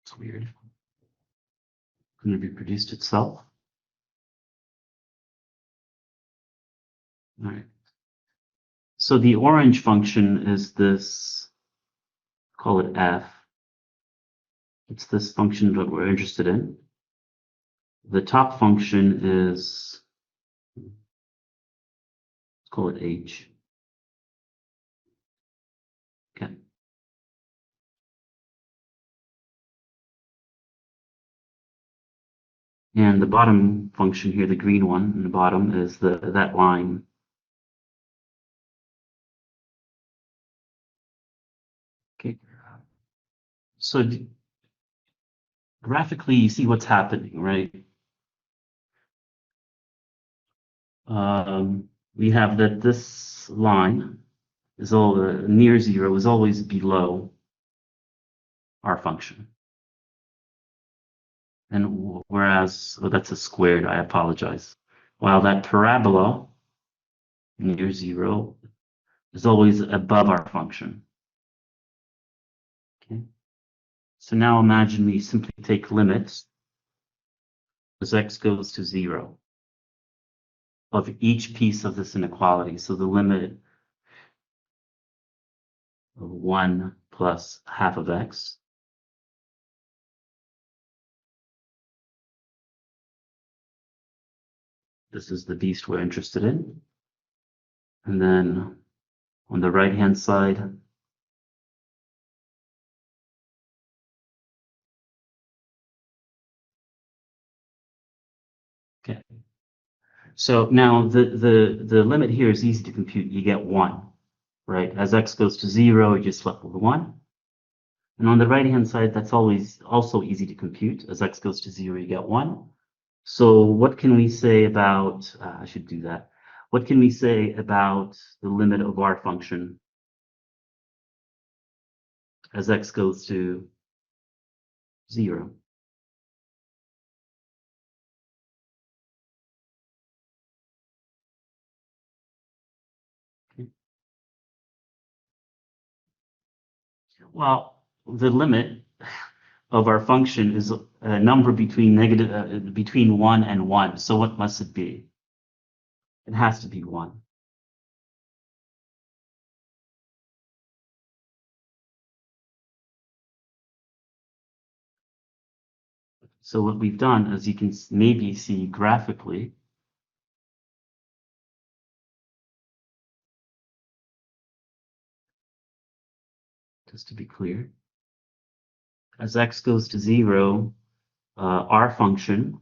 It's weird. Going to reproduce itself. All right. So the orange function is this, call it f. It's this function that we're interested in. The top function is, let's call it h. Okay. And the bottom function here, the green one in the bottom, is that line. Okay. So graphically, you see what's happening, right? We have that this line is all near 0 is always below our function. And whereas, oh, that's a squared, I apologize. While that parabola near 0 is always above our function. Okay. So now imagine we simply take limits as x goes to 0 of each piece of this inequality. So the limit of 1 plus half of x this is the beast we're interested in. And then on the right-hand side, okay. So now the limit here is easy to compute. You get 1, right? As x goes to 0, you just left with 1. And on the right-hand side, that's always also easy to compute. As x goes to 0, you get 1. So what can we say about, I should do that. What can we say about the limit of our function as x goes to 0? Okay. Well, the limit of our function is a number between between 1 and 1. So what must it be? It has to be 1. So what we've done, as you can maybe see graphically, just to be clear, as x goes to 0, our function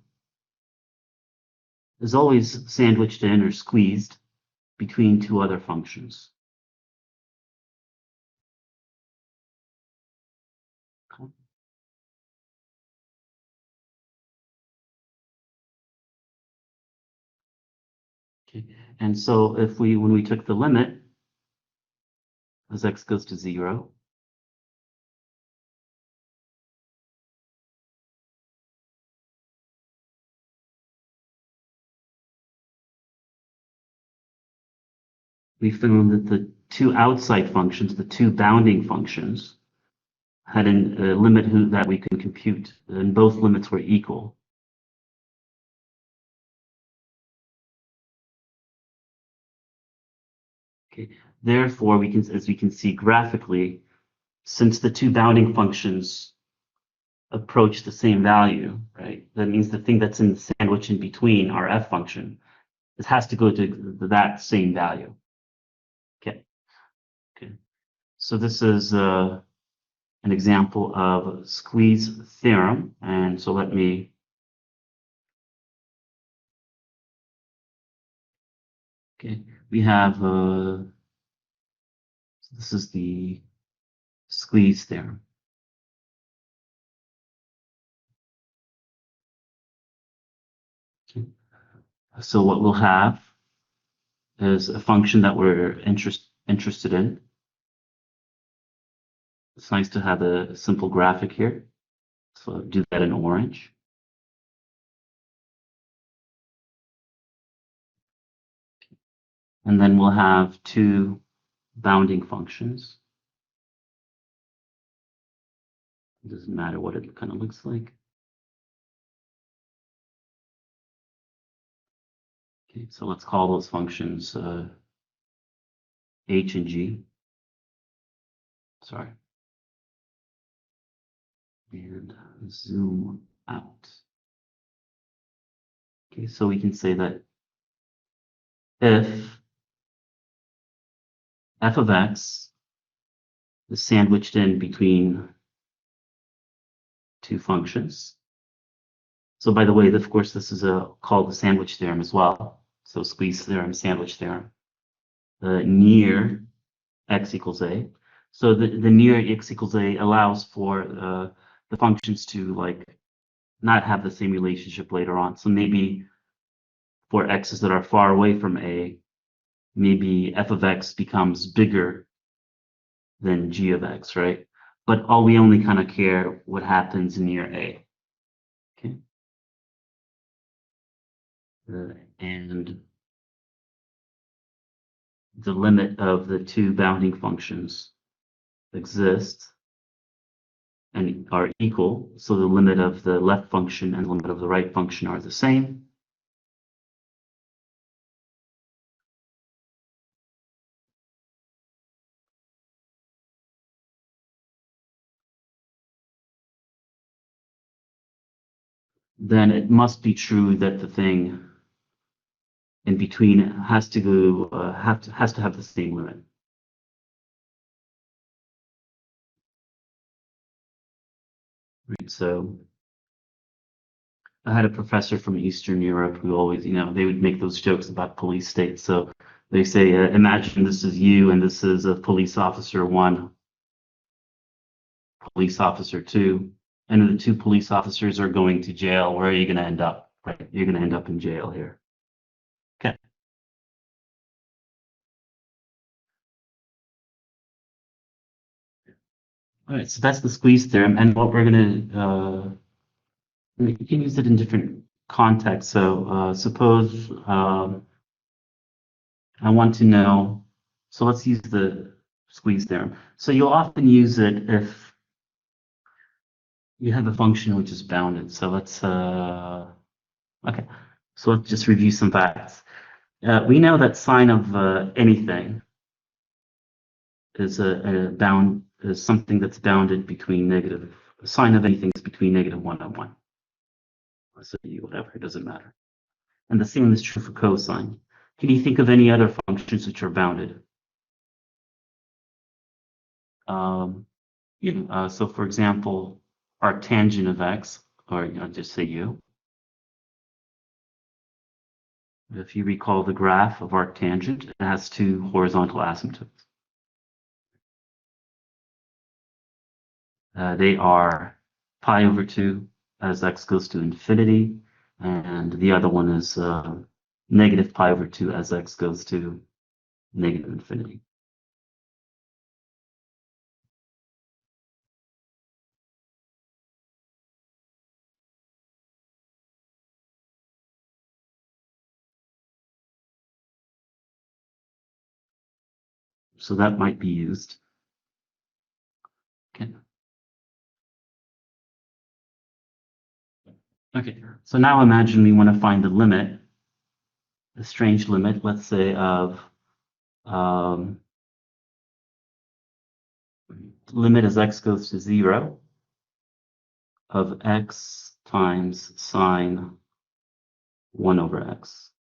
is always sandwiched in or squeezed between two other functions. Okay. And so when we took the limit as x goes to 0, we found that the two outside functions, the two bounding functions, had a limit that we can compute, and both limits were equal. Okay. Therefore, as we can see graphically, since the two bounding functions approach the same value, right? That means the thing that's in the sandwich in between, our f function, it has to go to that same value. Okay. Okay. So this is an example of Squeeze theorem, and so let me. Okay, we have. This is the Squeeze theorem. Okay. So what we'll have is a function that we're interested in. It's nice to have a simple graphic here. So do that in orange. And then we'll have two bounding functions. It doesn't matter what it kind of looks like. Okay, so let's call those functions h and g. Sorry. And zoom out. Okay, so we can say that if f of x is sandwiched in between two functions. So by the way, of course, this is called the sandwich theorem as well. So Squeeze theorem, sandwich theorem. Near x equals a. So the near x equals a allows for the functions to like not have the same relationship later on. So maybe for x's that are far away from a, maybe f of x becomes bigger than g of x, right? But we only kind of care what happens near a. Okay. And the limit of the two bounding functions exist and are equal. So the limit of the left function and the limit of the right function are the same. Then it must be true that the thing in between has to go has to have the same limit. Right. So I had a professor from Eastern Europe who always, they would make those jokes about police states. So they say, imagine this is you and this is a police officer 1, police officer 2, and the two police officers are going to jail. Where are you going to end up? Right, you're going to end up in jail here. Okay. All right, so that's the squeeze theorem, and what we're going to you can use it in different contexts. So suppose I want to know. So let's use the squeeze theorem. So you'll often use it if you have a function which is bounded. So let's okay. So let's just review some facts. We know that sine of anything is is something that's bounded between negative. Sine of anything is between -1 and 1. So whatever, it doesn't matter. And the same is true for cosine. Can you think of any other functions which are bounded? So for example, arctangent of x, or just say u. If you recall the graph of arctangent, it has two horizontal asymptotes. They are pi over 2 as x goes to infinity, and the other one is negative pi over 2 as x goes to negative infinity. So that might be used. Okay. Okay, so now imagine we want to find the limit, a strange limit, let's say of limit as x goes to 0 of x times sine 1 over x.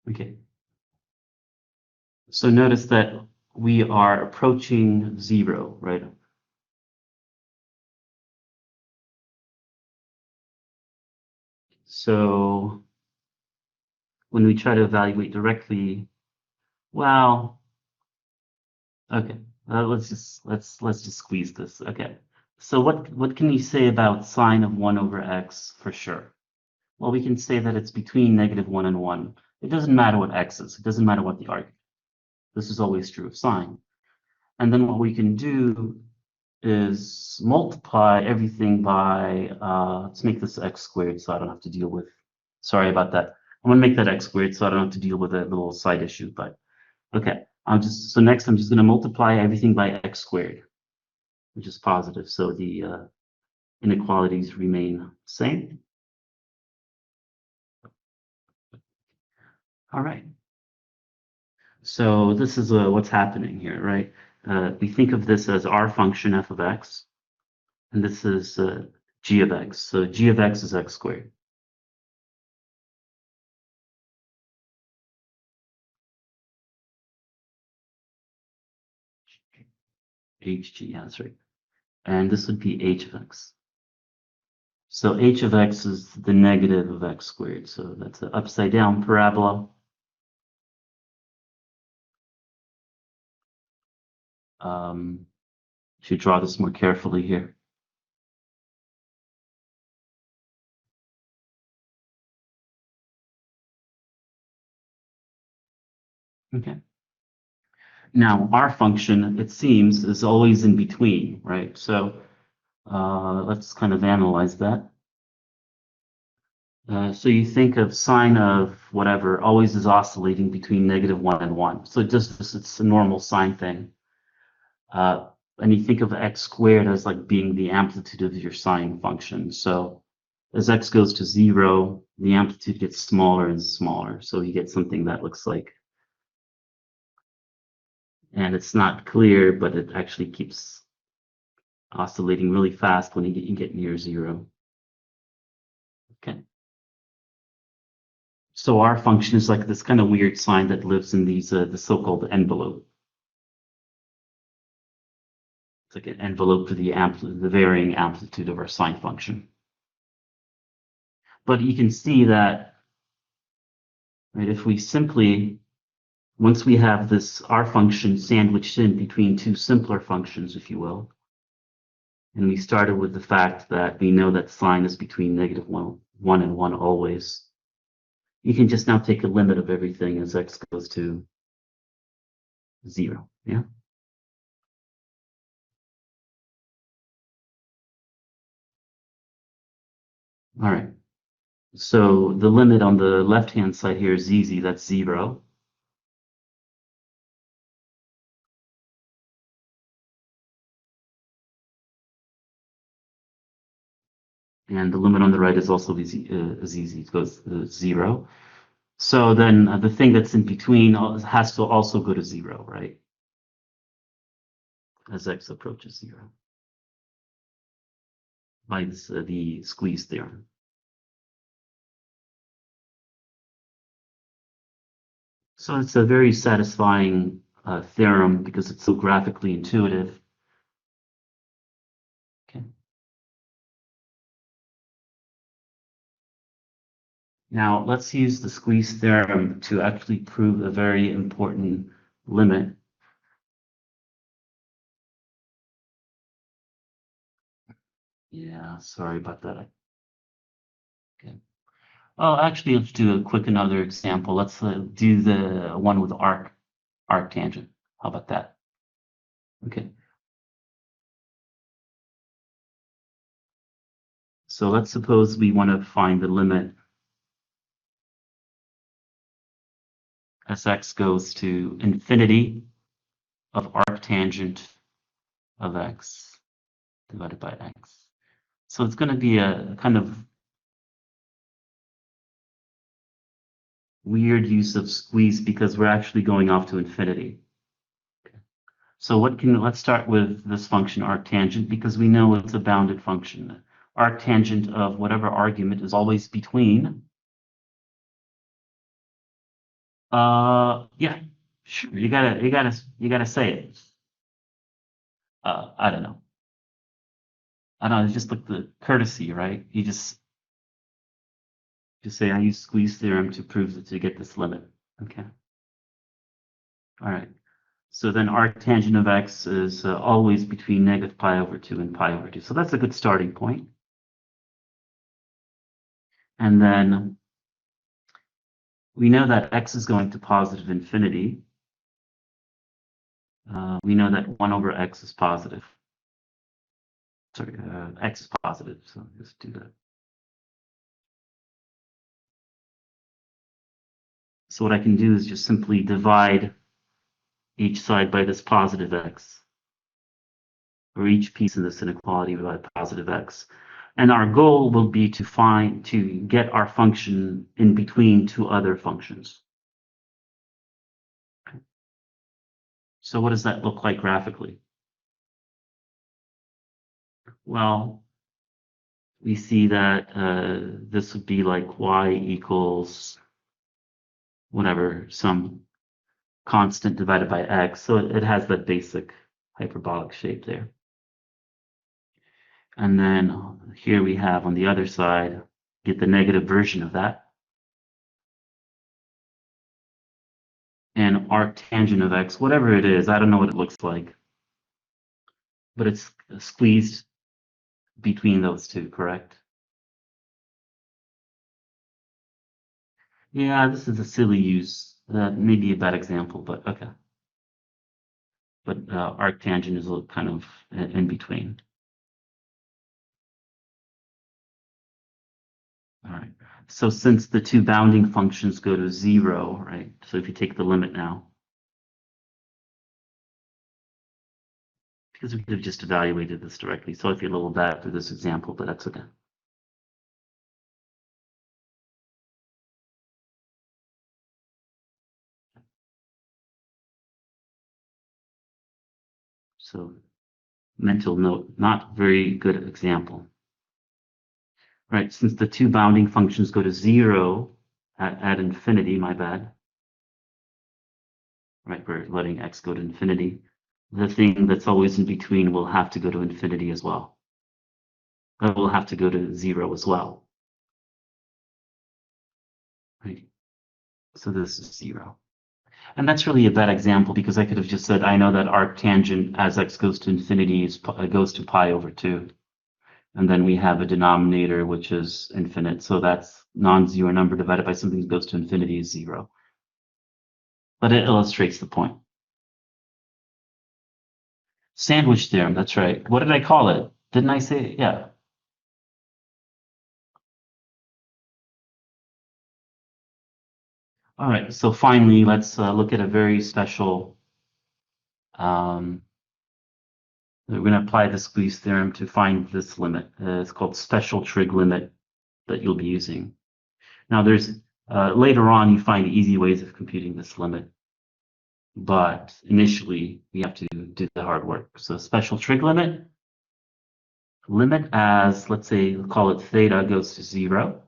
Okay. So notice that we are approaching 0, right? So when we try to evaluate directly, well, okay, let's just squeeze this. Okay. So what can we say about sine of 1 over x for sure? Well, we can say that it's between negative 1 and 1. It doesn't matter what x is. It doesn't matter what the argument. This is always true of sine. And then what we can do is multiply everything by, let's make this x squared so I don't have to deal with, sorry about that. I'm going to make that x squared so I don't have to deal with a little side issue. But okay, so next I'm just going to multiply everything by x squared, which is positive. So the inequalities remain the same. All right. So this is what's happening here, right? We think of this as our function f of x, and this is g of x. So g of x is x squared. hg, yeah, that's right. And this would be h of x. So h of x is the negative of x squared. So that's an upside down parabola. Should draw this more carefully here. Okay. Now our function, it seems, is always in between, right? So let's kind of analyze that. So you think of sine of whatever always is oscillating between negative 1 and 1. So it's a normal sine thing. And you think of x squared as like being the amplitude of your sine function. So as x goes to 0, the amplitude gets smaller and smaller. So you get something that looks like, and it's not clear, but it actually keeps oscillating really fast when you get near 0. Okay. So our function is like this kind of weird sign that lives in these the so-called envelope. It's like an envelope for the varying amplitude of our sine function. But you can see that, right, if we simply, once we have this our function sandwiched in between two simpler functions, if you will, and we started with the fact that we know that sine is between negative 1 and 1 always, you can just now take a limit of everything as x goes to 0. Yeah. All right. So the limit on the left-hand side here is easy. That's 0. And the limit on the right is also easy. It goes to 0. So then the thing that's in between has to also go to 0, right? As x approaches 0 by this, the Squeeze theorem. So it's a very satisfying theorem because it's so graphically intuitive. Okay. Now let's use the Squeeze theorem to actually prove a very important limit. Yeah, sorry about that. Okay. Oh, actually, let's do a quick another example. Let's do the one with arc tangent. How about that? Okay. So let's suppose we want to find the limit as x goes to infinity of arctangent of x divided by x. So it's going to be a kind of weird use of squeeze because we're actually going off to infinity. So let's start with this function arctangent because we know it's a bounded function. Arctangent of whatever argument is always between. Yeah, sure. You gotta say it. I don't know. I don't know. It's just like the courtesy, right? You just say I use squeeze theorem to prove that to get this limit. Okay. All right. So then arctangent of x is always between negative pi over 2 and pi over 2. So that's a good starting point. And then we know that x is going to positive infinity. We know that 1 over x is positive. Sorry, x is positive. So let's do that. So what I can do is just simply divide each side by this positive x, or each piece of this inequality by positive x. And our goal will be to get our function in between two other functions. So what does that look like graphically? Well, we see that this would be like y equals whatever, some constant divided by x. So it has that basic hyperbolic shape there. And then here we have on the other side, get the negative version of that. And arctangent of x, whatever it is, I don't know what it looks like. But it's squeezed between those two, correct? Yeah, this is a silly use. Maybe a bad example, but okay. But arctangent is a little kind of in between. All right. So since the two bounding functions go to 0, right? So if you take the limit now, because we could have just evaluated this directly. So I feel a little bad for this example, but that's okay. So mental note, not very good example. Right, since the two bounding functions go to 0 at infinity, my bad. Right, we're letting x go to infinity. The thing that's always in between will have to go to infinity as well. It will have to go to 0 as well. Right, so this is 0. And that's really a bad example because I could have just said, I know that arctangent as x goes to infinity goes to pi over 2. And then we have a denominator which is infinite. So that's non-zero number divided by something that goes to infinity is 0. But it illustrates the point. Sandwich theorem, that's right. What did I call it? Didn't I say it? Yeah. All right, so finally, let's look at a very special, we're going to apply the squeeze theorem to find this limit. It's called special trig limit that you'll be using. Now there's, later on you find easy ways of computing this limit, but initially we have to do the hard work. So special trig limit as, let's say, we'll call it theta goes to 0,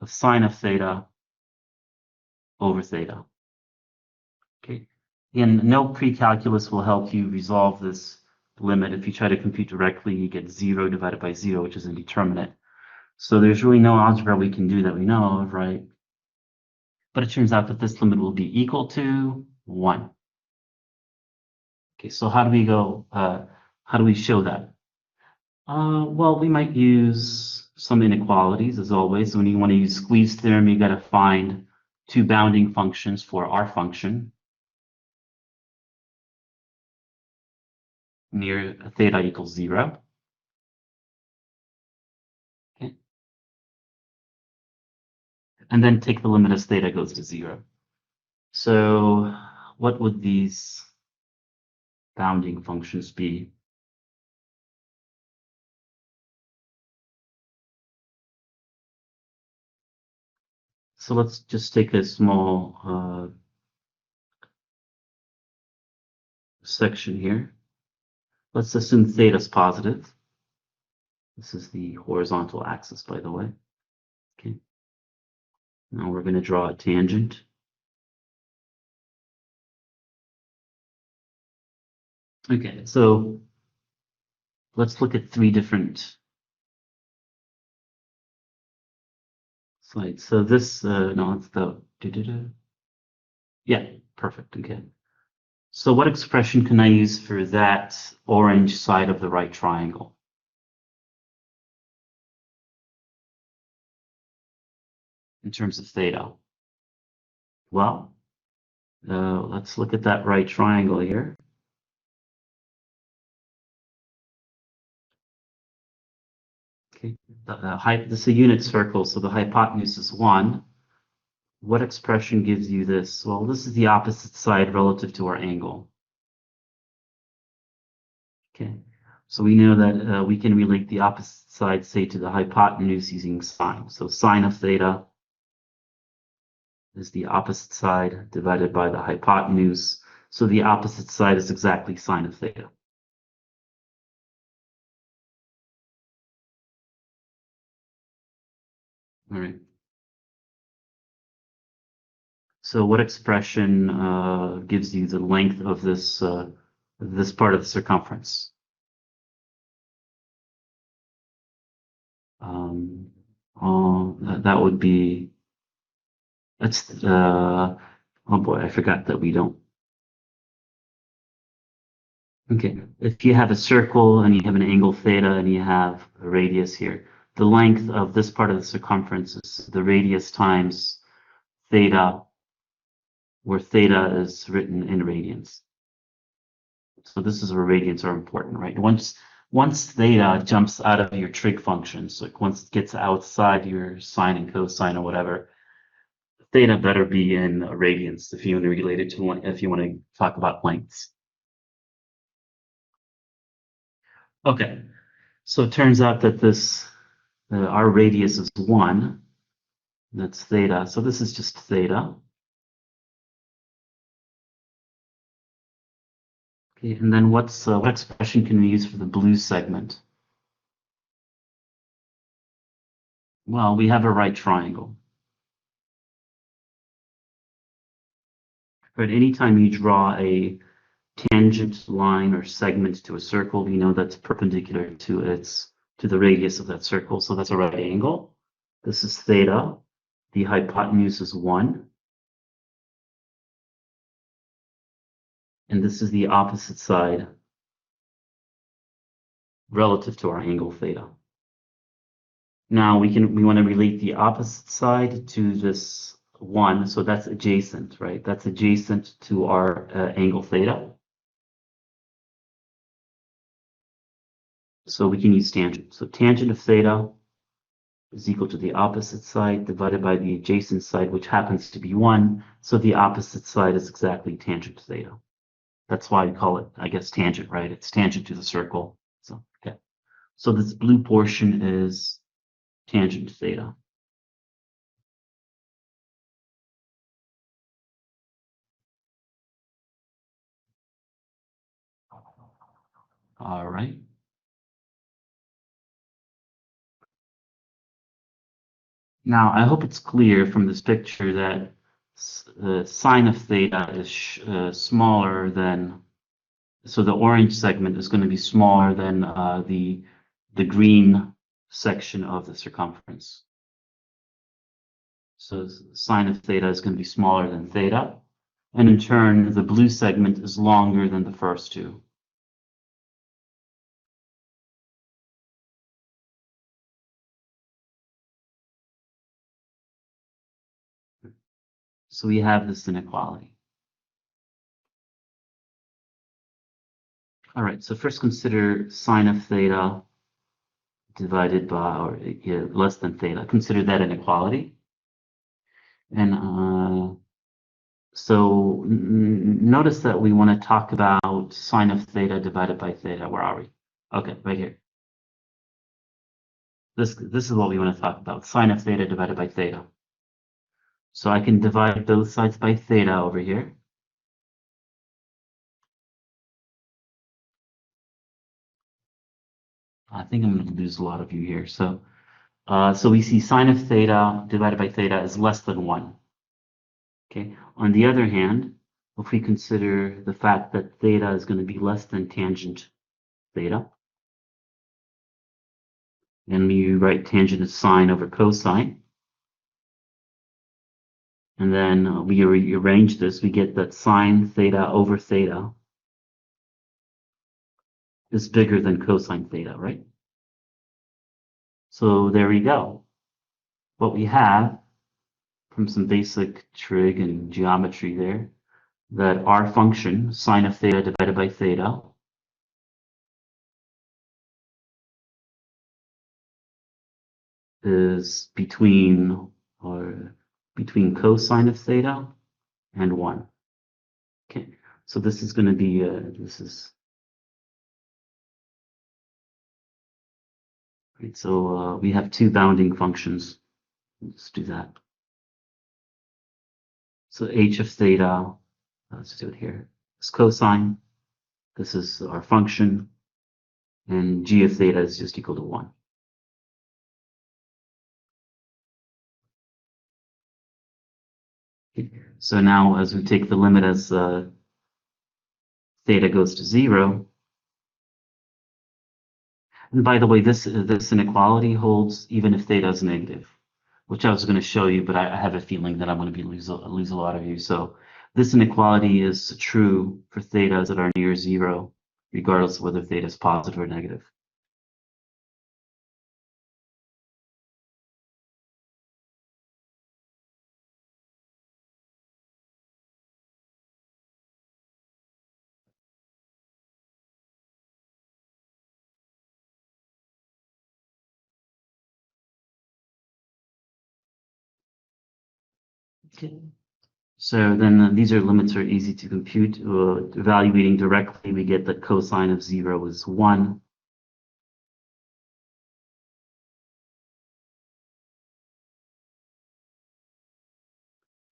the sine of theta over theta. Okay. And no pre-calculus will help you resolve this limit. If you try to compute directly, you get 0 divided by 0, which is indeterminate. So there's really no algebra we can do that we know of, right? But it turns out that this limit will be equal to 1. Okay, so how do we show that? Well, we might use some inequalities, as always. When you want to use Squeeze Theorem, you got to find two bounding functions for our function near theta equals 0. Okay. And then take the limit as theta goes to 0. So what would these bounding functions be? So let's just take a small section here. Let's assume theta is positive. This is the horizontal axis, by the way. Okay. Now we're going to draw a tangent. Okay, so let's look at three different slides. So this, no, it's the, yeah, perfect, okay. So what expression can I use for that orange side of the right triangle? In terms of theta? Well, let's look at that right triangle here. Okay, this is a unit circle, so the hypotenuse is 1. What expression gives you this? Well, this is the opposite side relative to our angle. Okay, so we know that we can relate the opposite side, say, to the hypotenuse using sine. So sine of theta is the opposite side divided by the hypotenuse. So the opposite side is exactly sine of theta. All right. So what expression gives you the length of this part of the circumference? That would be, that's, oh boy, I forgot that we don't. Okay, if you have a circle and you have an angle theta and you have a radius here, the length of this part of the circumference is the radius times theta, where theta is written in radians. So this is where radians are important, right? Once theta jumps out of your trig functions, like once it gets outside your sine and cosine or whatever, theta better be in radians if you want to relate it to if you want to talk about lengths. Okay, so it turns out that our radius is 1. That's theta. So this is just theta. Okay, and then what expression can we use for the blue segment? Well, we have a right triangle. But anytime you draw a tangent line or segment to a circle, you know that's perpendicular to the radius of that circle. So that's a right angle. This is theta. The hypotenuse is 1. And this is the opposite side relative to our angle theta. Now we want to relate the opposite side to this 1, so that's adjacent, right? That's adjacent to our angle theta. So we can use tangent. So tangent of theta is equal to the opposite side divided by the adjacent side, which happens to be 1. So the opposite side is exactly tangent to theta. That's why we call it, I guess, tangent, right? It's tangent to the circle. So, okay. So this blue portion is tangent to theta. All right. Now, I hope it's clear from this picture that the sine of theta is smaller than, so the orange segment is going to be smaller than the green section of the circumference. So sine of theta is going to be smaller than theta. And in turn, the blue segment is longer than the first two. So we have this inequality. All right, so first consider sine of theta divided by, or less than theta. Consider that inequality. And so notice that we want to talk about sine of theta divided by theta. Where are we? Okay, right here. This is what we want to talk about, sine of theta divided by theta. So I can divide both sides by theta over here. I think I'm going to lose a lot of you here. So we see sine of theta divided by theta is less than 1. Okay. On the other hand, if we consider the fact that theta is going to be less than tangent theta, and we write tangent as sine over cosine, and then we rearrange this, we get that sine theta over theta is bigger than cosine theta, right? So there we go. What we have from some basic trig and geometry there, that our function, sine of theta divided by theta, is between cosine of theta and 1. Okay, so this is going to be, right, so we have two bounding functions. Let's do that. So h of theta, let's do it here, is cosine. This is our function, and g of theta is just equal to 1. Okay. So now as we take the limit as theta goes to 0, and by the way, this inequality holds even if theta is negative, which I was going to show you, but I have a feeling that I'm going to be lose a lot of you. So this inequality is true for thetas that are near 0, regardless of whether theta is positive or negative. Okay. So then these limits are easy to compute. Evaluating directly, we get that cosine of 0 is 1.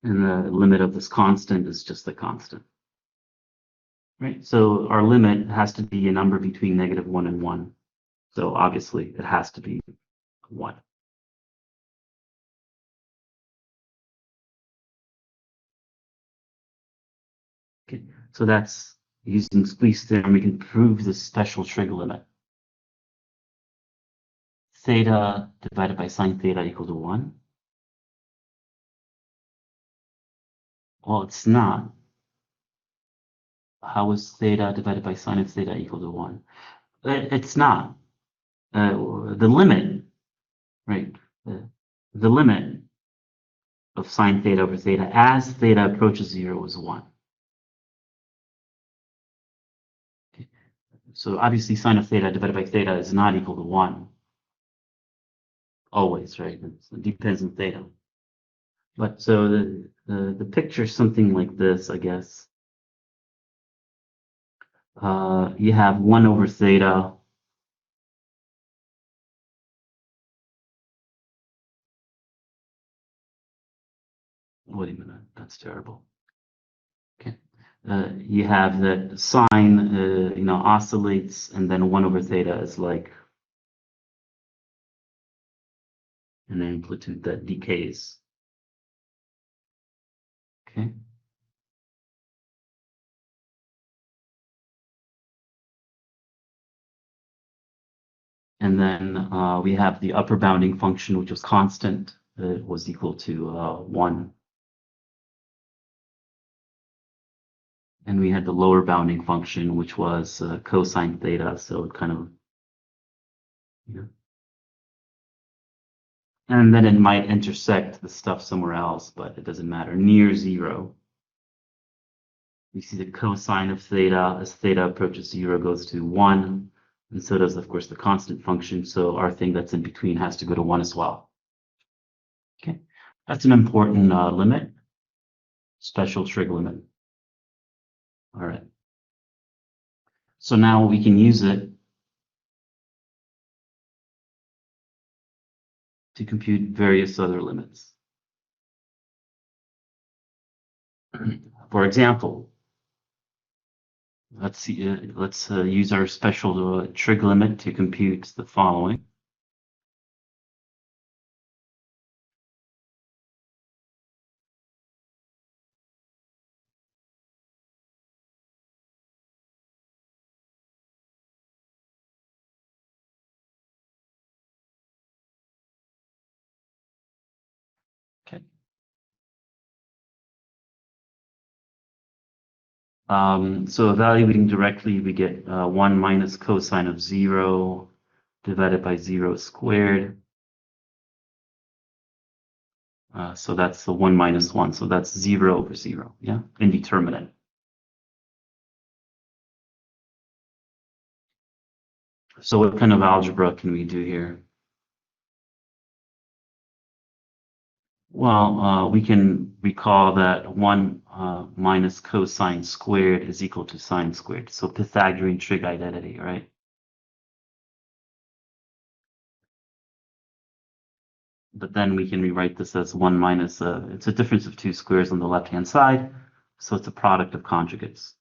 And the limit of this constant is just the constant. Right? So our limit has to be a number between -1 and 1. So obviously it has to be 1. Okay, so that's using Squeeze Theorem, we can prove this special trig limit. Theta divided by sine theta equal to 1. Well, it's not. How is theta divided by sine of theta equal to 1? It's not. The limit, right? The limit of sine theta over theta as theta approaches 0 is 1. Okay. So obviously sine of theta divided by theta is not equal to 1. Always, right? It depends on theta. But so the picture is something like this, I guess. You have 1 over theta. Wait a minute, that's terrible. Okay. You have that sine, oscillates, and then 1 over theta is like an amplitude that decays. Okay. And then we have the upper bounding function, which was constant, was equal to 1. And we had the lower bounding function, which was cosine theta, so it kind of, And then it might intersect the stuff somewhere else, but it doesn't matter. Near 0. We see the cosine of theta. As theta approaches 0 goes to 1. And so does, of course, the constant function. So our thing that's in between has to go to 1 as well. Okay, that's an important limit. Special trig limit. All right. So now we can use it to compute various other limits. For example, let's use our special trig limit to compute the following. Okay. So evaluating directly, we get 1 minus cosine of 0 divided by 0 squared. So that's the 1 minus 1. So that's 0 over 0. Yeah, indeterminate. So what kind of algebra can we do here? Well, we can recall that 1 minus cosine squared is equal to sine squared. So Pythagorean trig identity, right? But then we can rewrite this as 1 minus, it's a difference of 2 squares on the left-hand side. So it's a product of conjugates.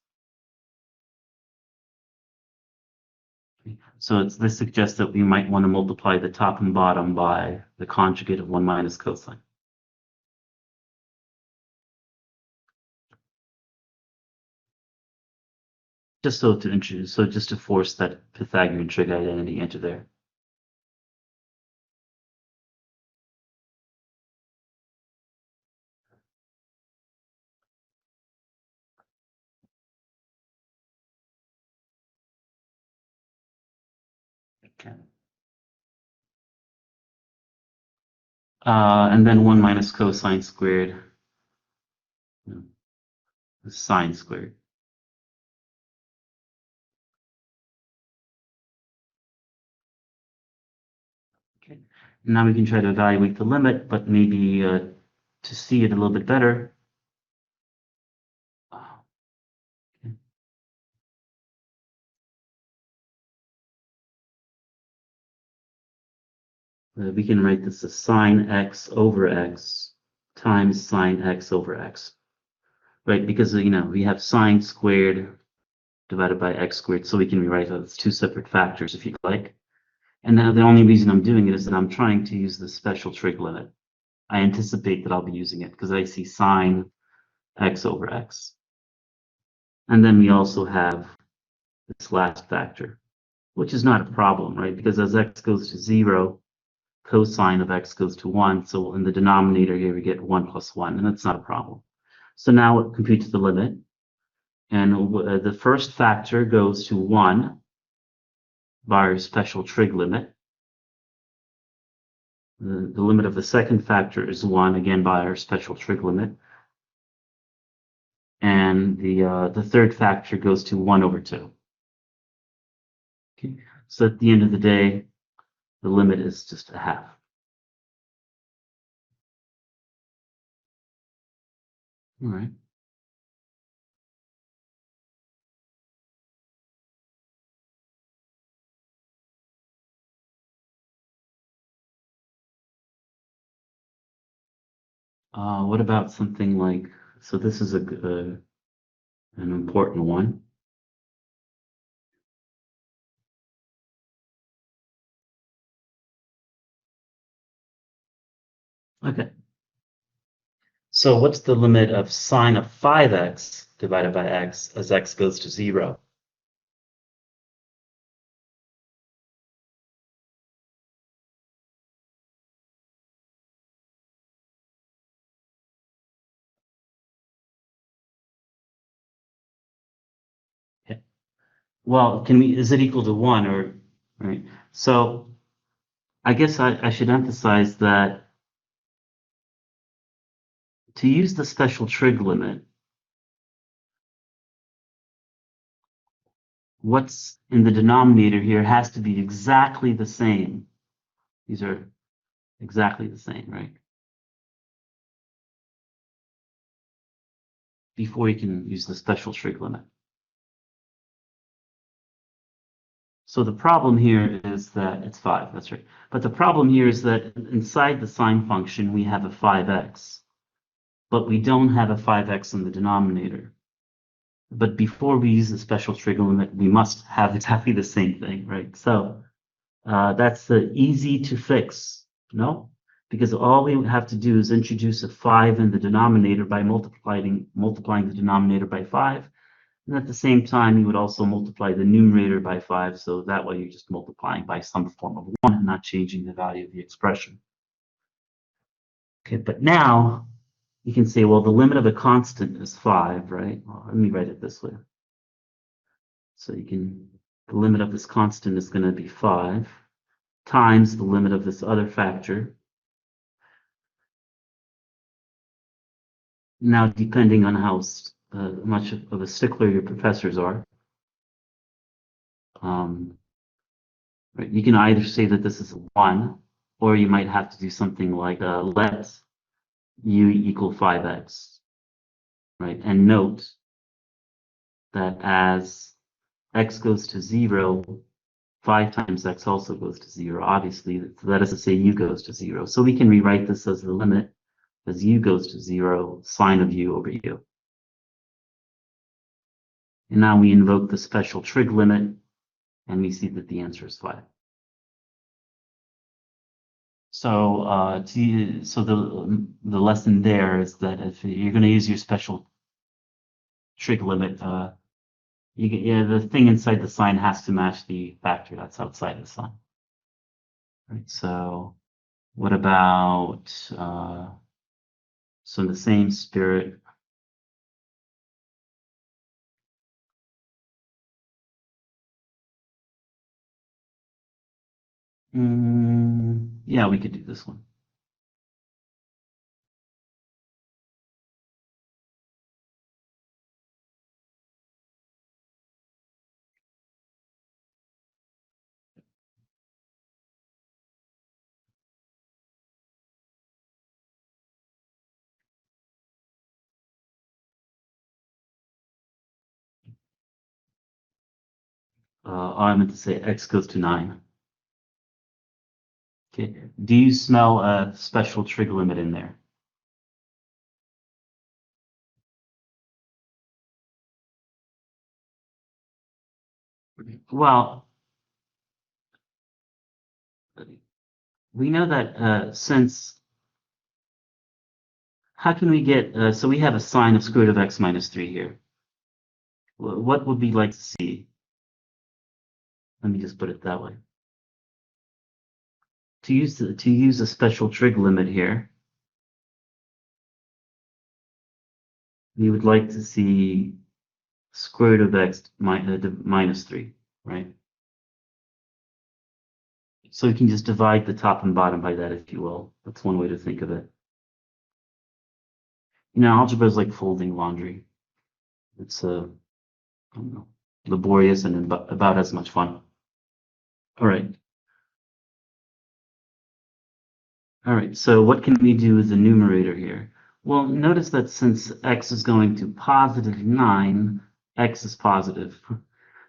So this suggests that we might want to multiply the top and bottom by the conjugate of 1 minus cosine. Just so to introduce, so just to force that Pythagorean trig identity into there. Okay. And then 1 minus cosine squared is sine squared. Okay. Now we can try to evaluate the limit, but maybe to see it a little bit better. Okay. We can write this as sine x over x times sine x over x, right? Because we have sine squared divided by x squared, so we can rewrite it as 2 separate factors if you'd like. And now the only reason I'm doing it is that I'm trying to use the special trig limit. I anticipate that I'll be using it because I see sine x over x. And then we also have this last factor, which is not a problem, right? Because as x goes to 0, cosine of x goes to 1. So in the denominator here, we get 1 plus 1, and that's not a problem. So now it computes the limit. And the first factor goes to 1 by our special trig limit. The limit of the second factor is 1, again by our special trig limit. And the third factor goes to 1 over 2. Okay. So at the end of the day, the limit is just a half. All right. What about something like, so this is an important one. Okay. So what's the limit of sine of 5x divided by x as x goes to 0? Okay. Well, is it equal to 1 or, right? So I guess I should emphasize that to use the special trig limit, what's in the denominator here has to be exactly the same. These are exactly the same, right? Before you can use the special trig limit. So the problem here is that it's 5, that's right. But the problem here is that inside the sine function, we have a 5x, but we don't have a 5x in the denominator. But before we use the special trig limit, we must have exactly the same thing, right? So that's easy to fix, no? Because all we have to do is introduce a 5 in the denominator by multiplying the denominator by 5. And at the same time, you would also multiply the numerator by 5, so that way you're just multiplying by some form of 1 and not changing the value of the expression. Okay, but now you can say, well, the limit of a constant is 5, right? Well, let me write it this way. So the limit of this constant is going to be 5 times the limit of this other factor. Now, depending on how much of a stickler your professors are, right, you can either say that this is 1, or you might have to do something like let u equal 5x, right? And note that as x goes to 0, 5 times x also goes to 0. Obviously, that is to say u goes to 0. So we can rewrite this as the limit as u goes to 0, sine of u over u. And now we invoke the special trig limit, and we see that the answer is 5. So the lesson there is that if you're going to use your special trig limit, the thing inside the sign has to match the factor that's outside the sign. Right. So what about so in the same spirit? Yeah, we could do this one. I meant to say x goes to 9. Okay. Do you smell a special trig limit in there? Well, we know that since how can we get so we have a sine of square root of x minus 3 here. What would we like to see? Let me just put it that way. To use a special trig limit here, we would like to see square root of x minus 3, right? So we can just divide the top and bottom by that, if you will. That's one way to think of it. You know, algebra is like folding laundry. It's I don't know, laborious and about as much fun. All right. All right, so what can we do with the numerator here? Well, notice that since x is going to positive 9, x is positive.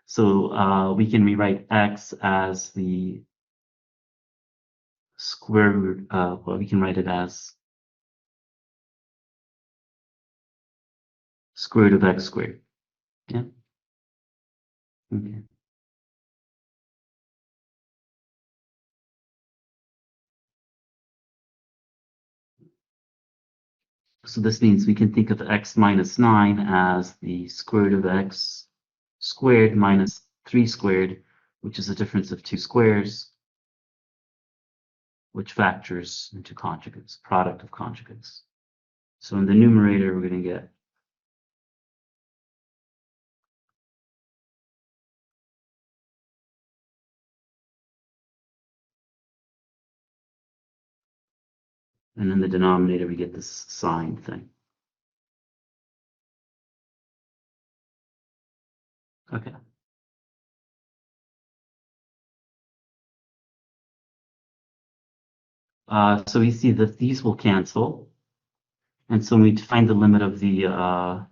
So we can rewrite x as the square root, well, we can write it as square root of x squared. Yeah. Okay. So this means we can think of x minus 9 as the square root of x squared minus 3 squared, which is a difference of two squares, which factors into conjugates, product of conjugates. So in the numerator, we're going to get And in the denominator, we get this sine thing. Okay. So we see that these will cancel. And so when we find the limit of the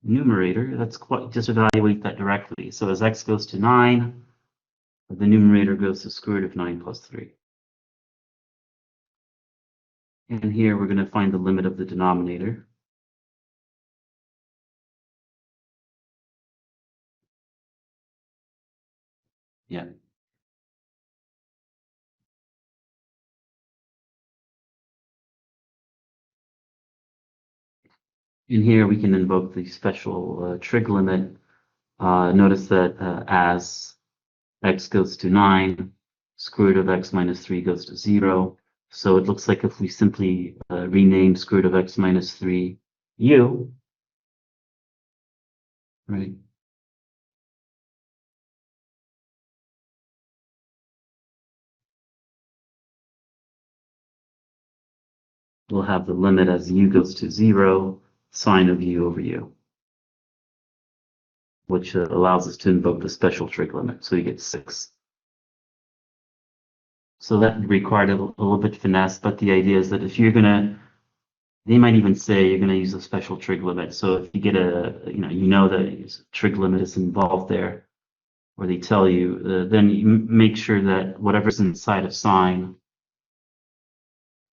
numerator, just evaluate that directly. So as x goes to 9, the numerator goes to square root of 9 plus 3. And here we're going to find the limit of the denominator. Yeah. In here we can invoke the special trig limit. Notice that as x goes to 9, square root of x minus 3 goes to 0. So it looks like if we simply rename square root of x minus 3 u, right? We'll have the limit as u goes to 0, sine of u over u, which allows us to invoke the special trig limit. So you get 6. So that required a little bit finesse, but the idea is that if you're going to, they might even say you're going to use a special trig limit. So if you get you know that a trig limit is involved there, or they tell you, then you make sure that whatever's inside of sine,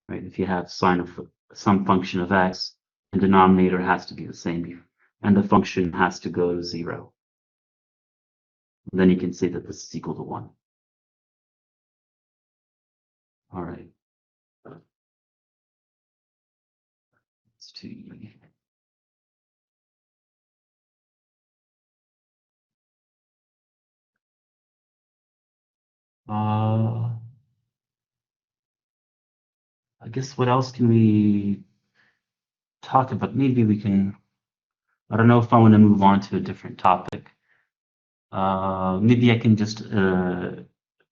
right? If you have sine of some function of x, the denominator has to be the same, and the function has to go to 0. And then you can say that this is equal to 1. All right. It's 2e. I guess what else can we talk about? Maybe we can, I don't know if I want to move on to a different topic. Maybe I can just,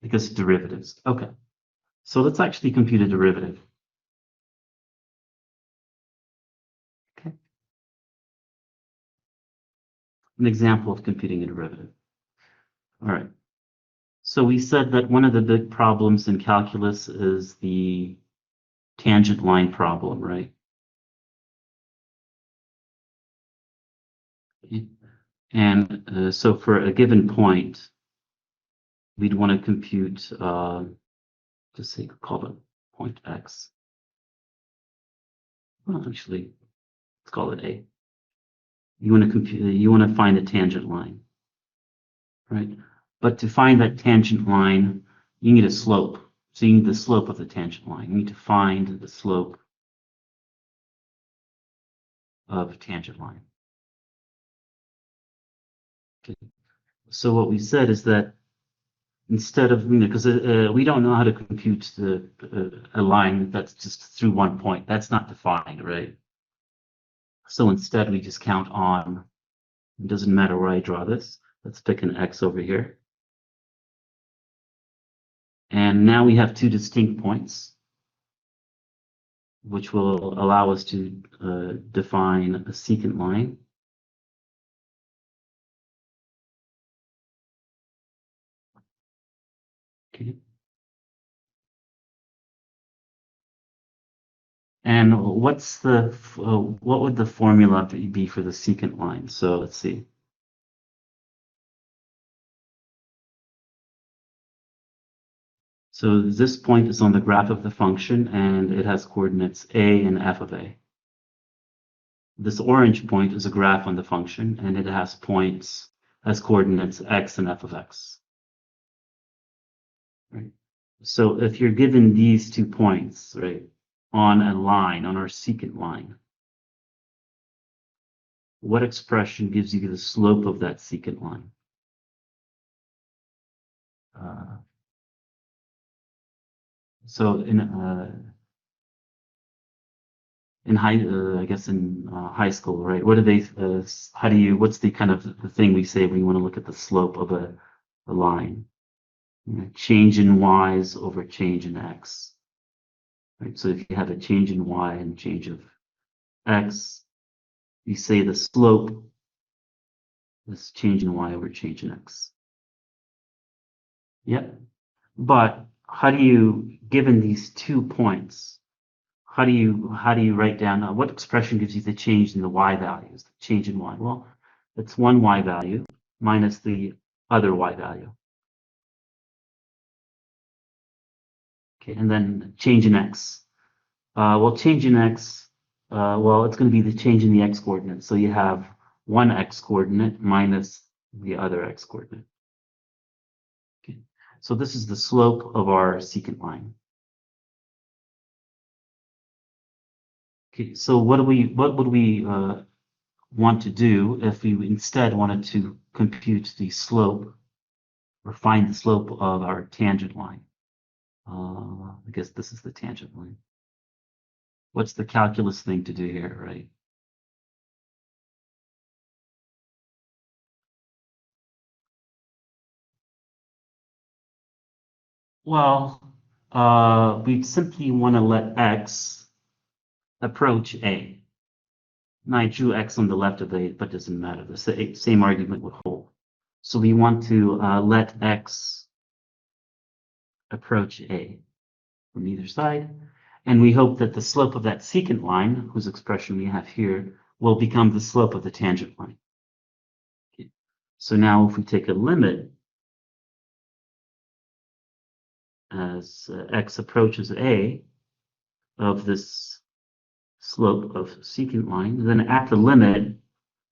because derivatives. Okay. So let's actually compute a derivative. Okay. An example of computing a derivative. All right. So we said that one of the big problems in calculus is the tangent line problem, right? And so for a given point, we'd want to compute, just say, call it point x. Well, actually, let's call it a. You want to compute, you want to find a tangent line, right? But to find that tangent line, you need a slope. So you need the slope of the tangent line. You need to find the slope of a tangent line. Okay. So what we said is that instead of, because we don't know how to compute a line that's just through one point. That's not defined, right? So instead, we just count on, it doesn't matter where I draw this. Let's pick an x over here. And now we have two distinct points, which will allow us to define a secant line. Okay. And what's the what would the formula be for the secant line? So let's see. So this point is on the graph of the function, and it has coordinates a and f of a. This orange point is a graph on the function, and it has coordinates x and f of x. Right. So if you're given these 2 points, right, on a line, on our secant line, what expression gives you the slope of that secant line? So in I guess in high school, right? What do they? What's the kind of the thing we say when you want to look at the slope of a line? Change in y's over change in x. right? So if you have a change in y and change of x, you say the slope is change in y over change in x. Yep. But how do you, given these 2 points, how do you write down what expression gives you the change in the y values, the change in y? Well, it's one y value minus the other y value. Okay, and then change in x. Well, change in x, well, it's going to be the change in the x coordinate. So you have one x coordinate minus the other x coordinate. Okay, so this is the slope of our secant line. Okay, so what would we want to do if we instead wanted to compute the slope or find the slope of our tangent line? I guess this is the tangent line. What's the calculus thing to do here, right? Well, we simply want to let x approach a. And I drew x on the left of a, but it doesn't matter. The same argument would hold. So we want to let x approach a from either side. And we hope that the slope of that secant line, whose expression we have here, will become the slope of the tangent line. Okay. So now if we take a limit as x approaches a of this slope of secant line, then at the limit,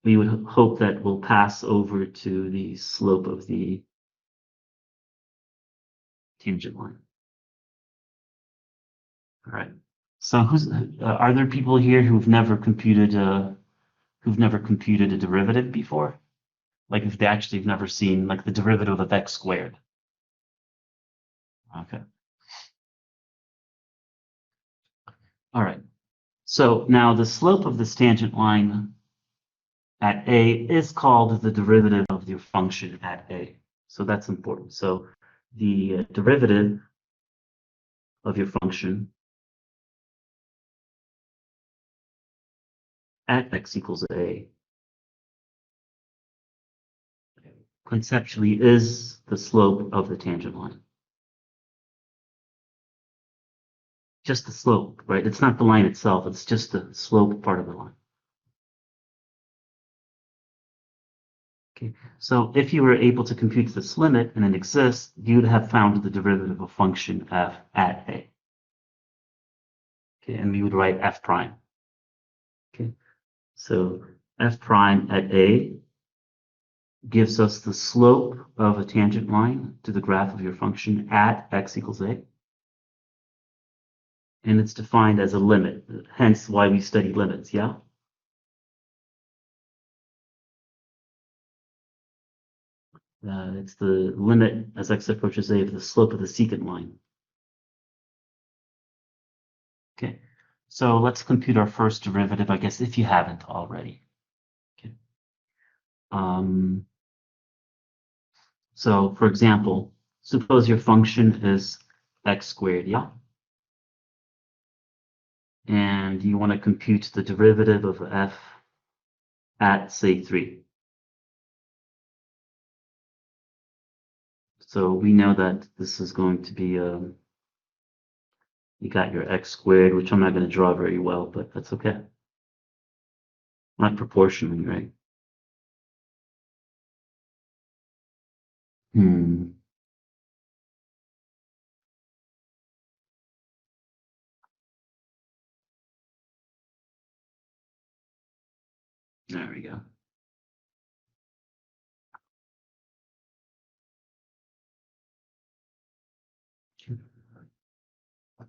we would hope that we'll pass over to the slope of the tangent line. All right. So are there people here who've never computed a derivative before? Like if they actually have never seen like the derivative of x squared. Okay. All right. So now the slope of this tangent line at a is called the derivative of your function at a. So that's important. So the derivative of your function at x equals a conceptually is the slope of the tangent line. Just the slope, right? It's not the line itself, it's just the slope part of the line. Okay, so if you were able to compute this limit and it exists, you'd have found the derivative of function f at a. Okay, and we would write f prime. Okay, so f prime at a gives us the slope of a tangent line to the graph of your function at x equals a. And it's defined as a limit, hence why we study limits, yeah? It's the limit as x approaches a of the slope of the secant line. Okay, so let's compute our first derivative, I guess, if you haven't already. Okay. So, for example, suppose your function is x squared, yeah? And you want to compute the derivative of f at, say, 3. So we know that this is going to be, you got your x squared, which I'm not going to draw very well, but that's okay. Not proportionally, right? There we go.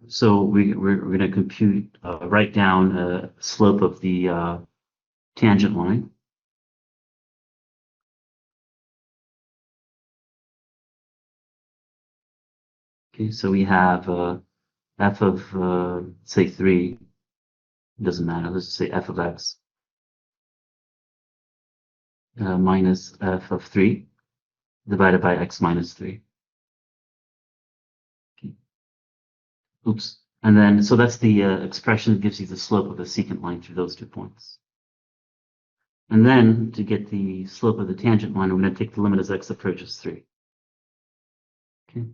So we're going to compute, write down a slope of the tangent line. Okay, so we have f of, say, 3. It doesn't matter. Let's just say f of x minus f of 3 divided by x minus 3. Okay. Oops. And then, so that's the expression that gives you the slope of the secant line through those 2 points. And then, to get the slope of the tangent line, we're going to take the limit as x approaches 3. Okay.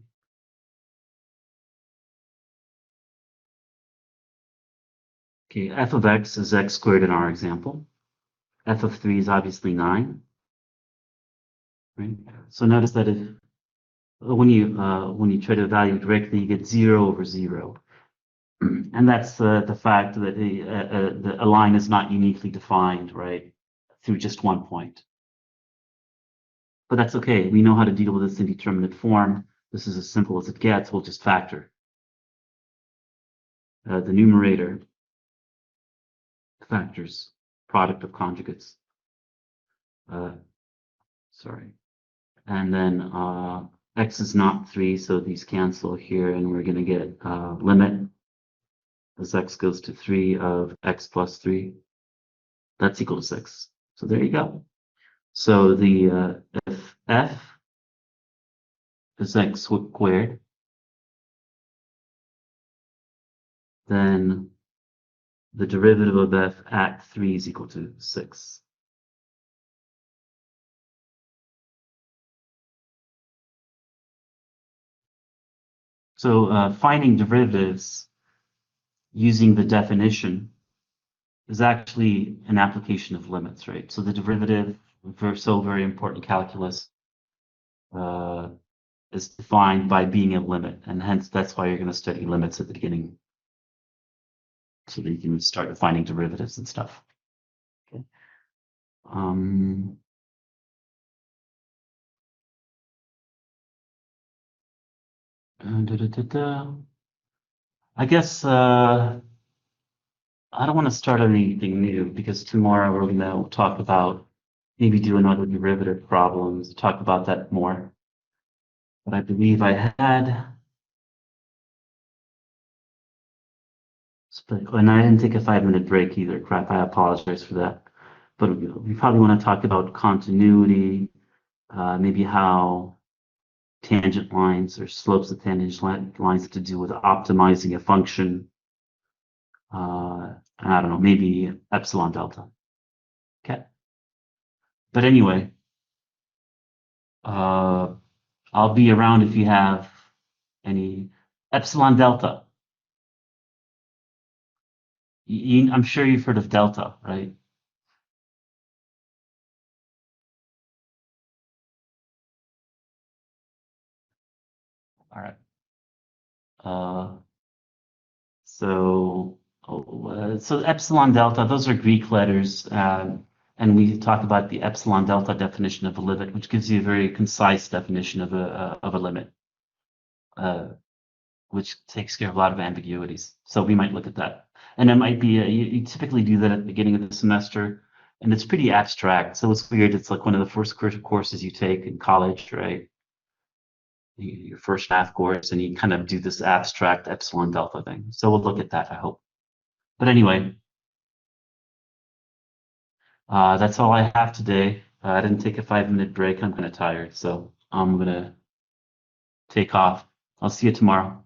Okay, f of x is x squared in our example. F of 3 is obviously 9. Right? So notice that if when you try to evaluate directly, you get 0 over 0. And that's the fact that a line is not uniquely defined, right, through just one point. But that's okay. We know how to deal with this indeterminate form. This is as simple as it gets. We'll just factor the numerator factors product of conjugates. Sorry. And then x is not 3, so these cancel here, and we're going to get limit as x goes to 3 of x plus 3. That's equal to 6. So there you go. So the if f is x squared, then the derivative of f at 3 is equal to 6. So finding derivatives using the definition is actually an application of limits, right? So the derivative, very important calculus, is defined by being a limit, and hence that's why you're going to study limits at the beginning, so that you can start defining derivatives and stuff. Okay. I guess I don't want to start anything new, because tomorrow we're going to talk about maybe do another derivative problems, talk about that more. But I believe I had, and I didn't take a 5-minute break either. Crap, I apologize for that. But we probably want to talk about continuity, maybe how tangent lines or slopes of tangent lines have to do with optimizing a function. I don't know, maybe epsilon delta. Okay. But anyway, I'll be around if you have any epsilon delta. I'm sure you've heard of delta, right? All right. So epsilon delta, those are Greek letters, and we talk about the epsilon delta definition of a limit, which gives you a very concise definition of a limit, which takes care of a lot of ambiguities. So we might look at that, and it might be you typically do that at the beginning of the semester, and it's pretty abstract. So it's weird. It's like one of the first courses you take in college, right? Your first math course, and you kind of do this abstract epsilon delta thing. So we'll look at that, I hope. But anyway, that's all I have today. I didn't take a 5-minute break. I'm kind of tired, so I'm going to take off. I'll see you tomorrow.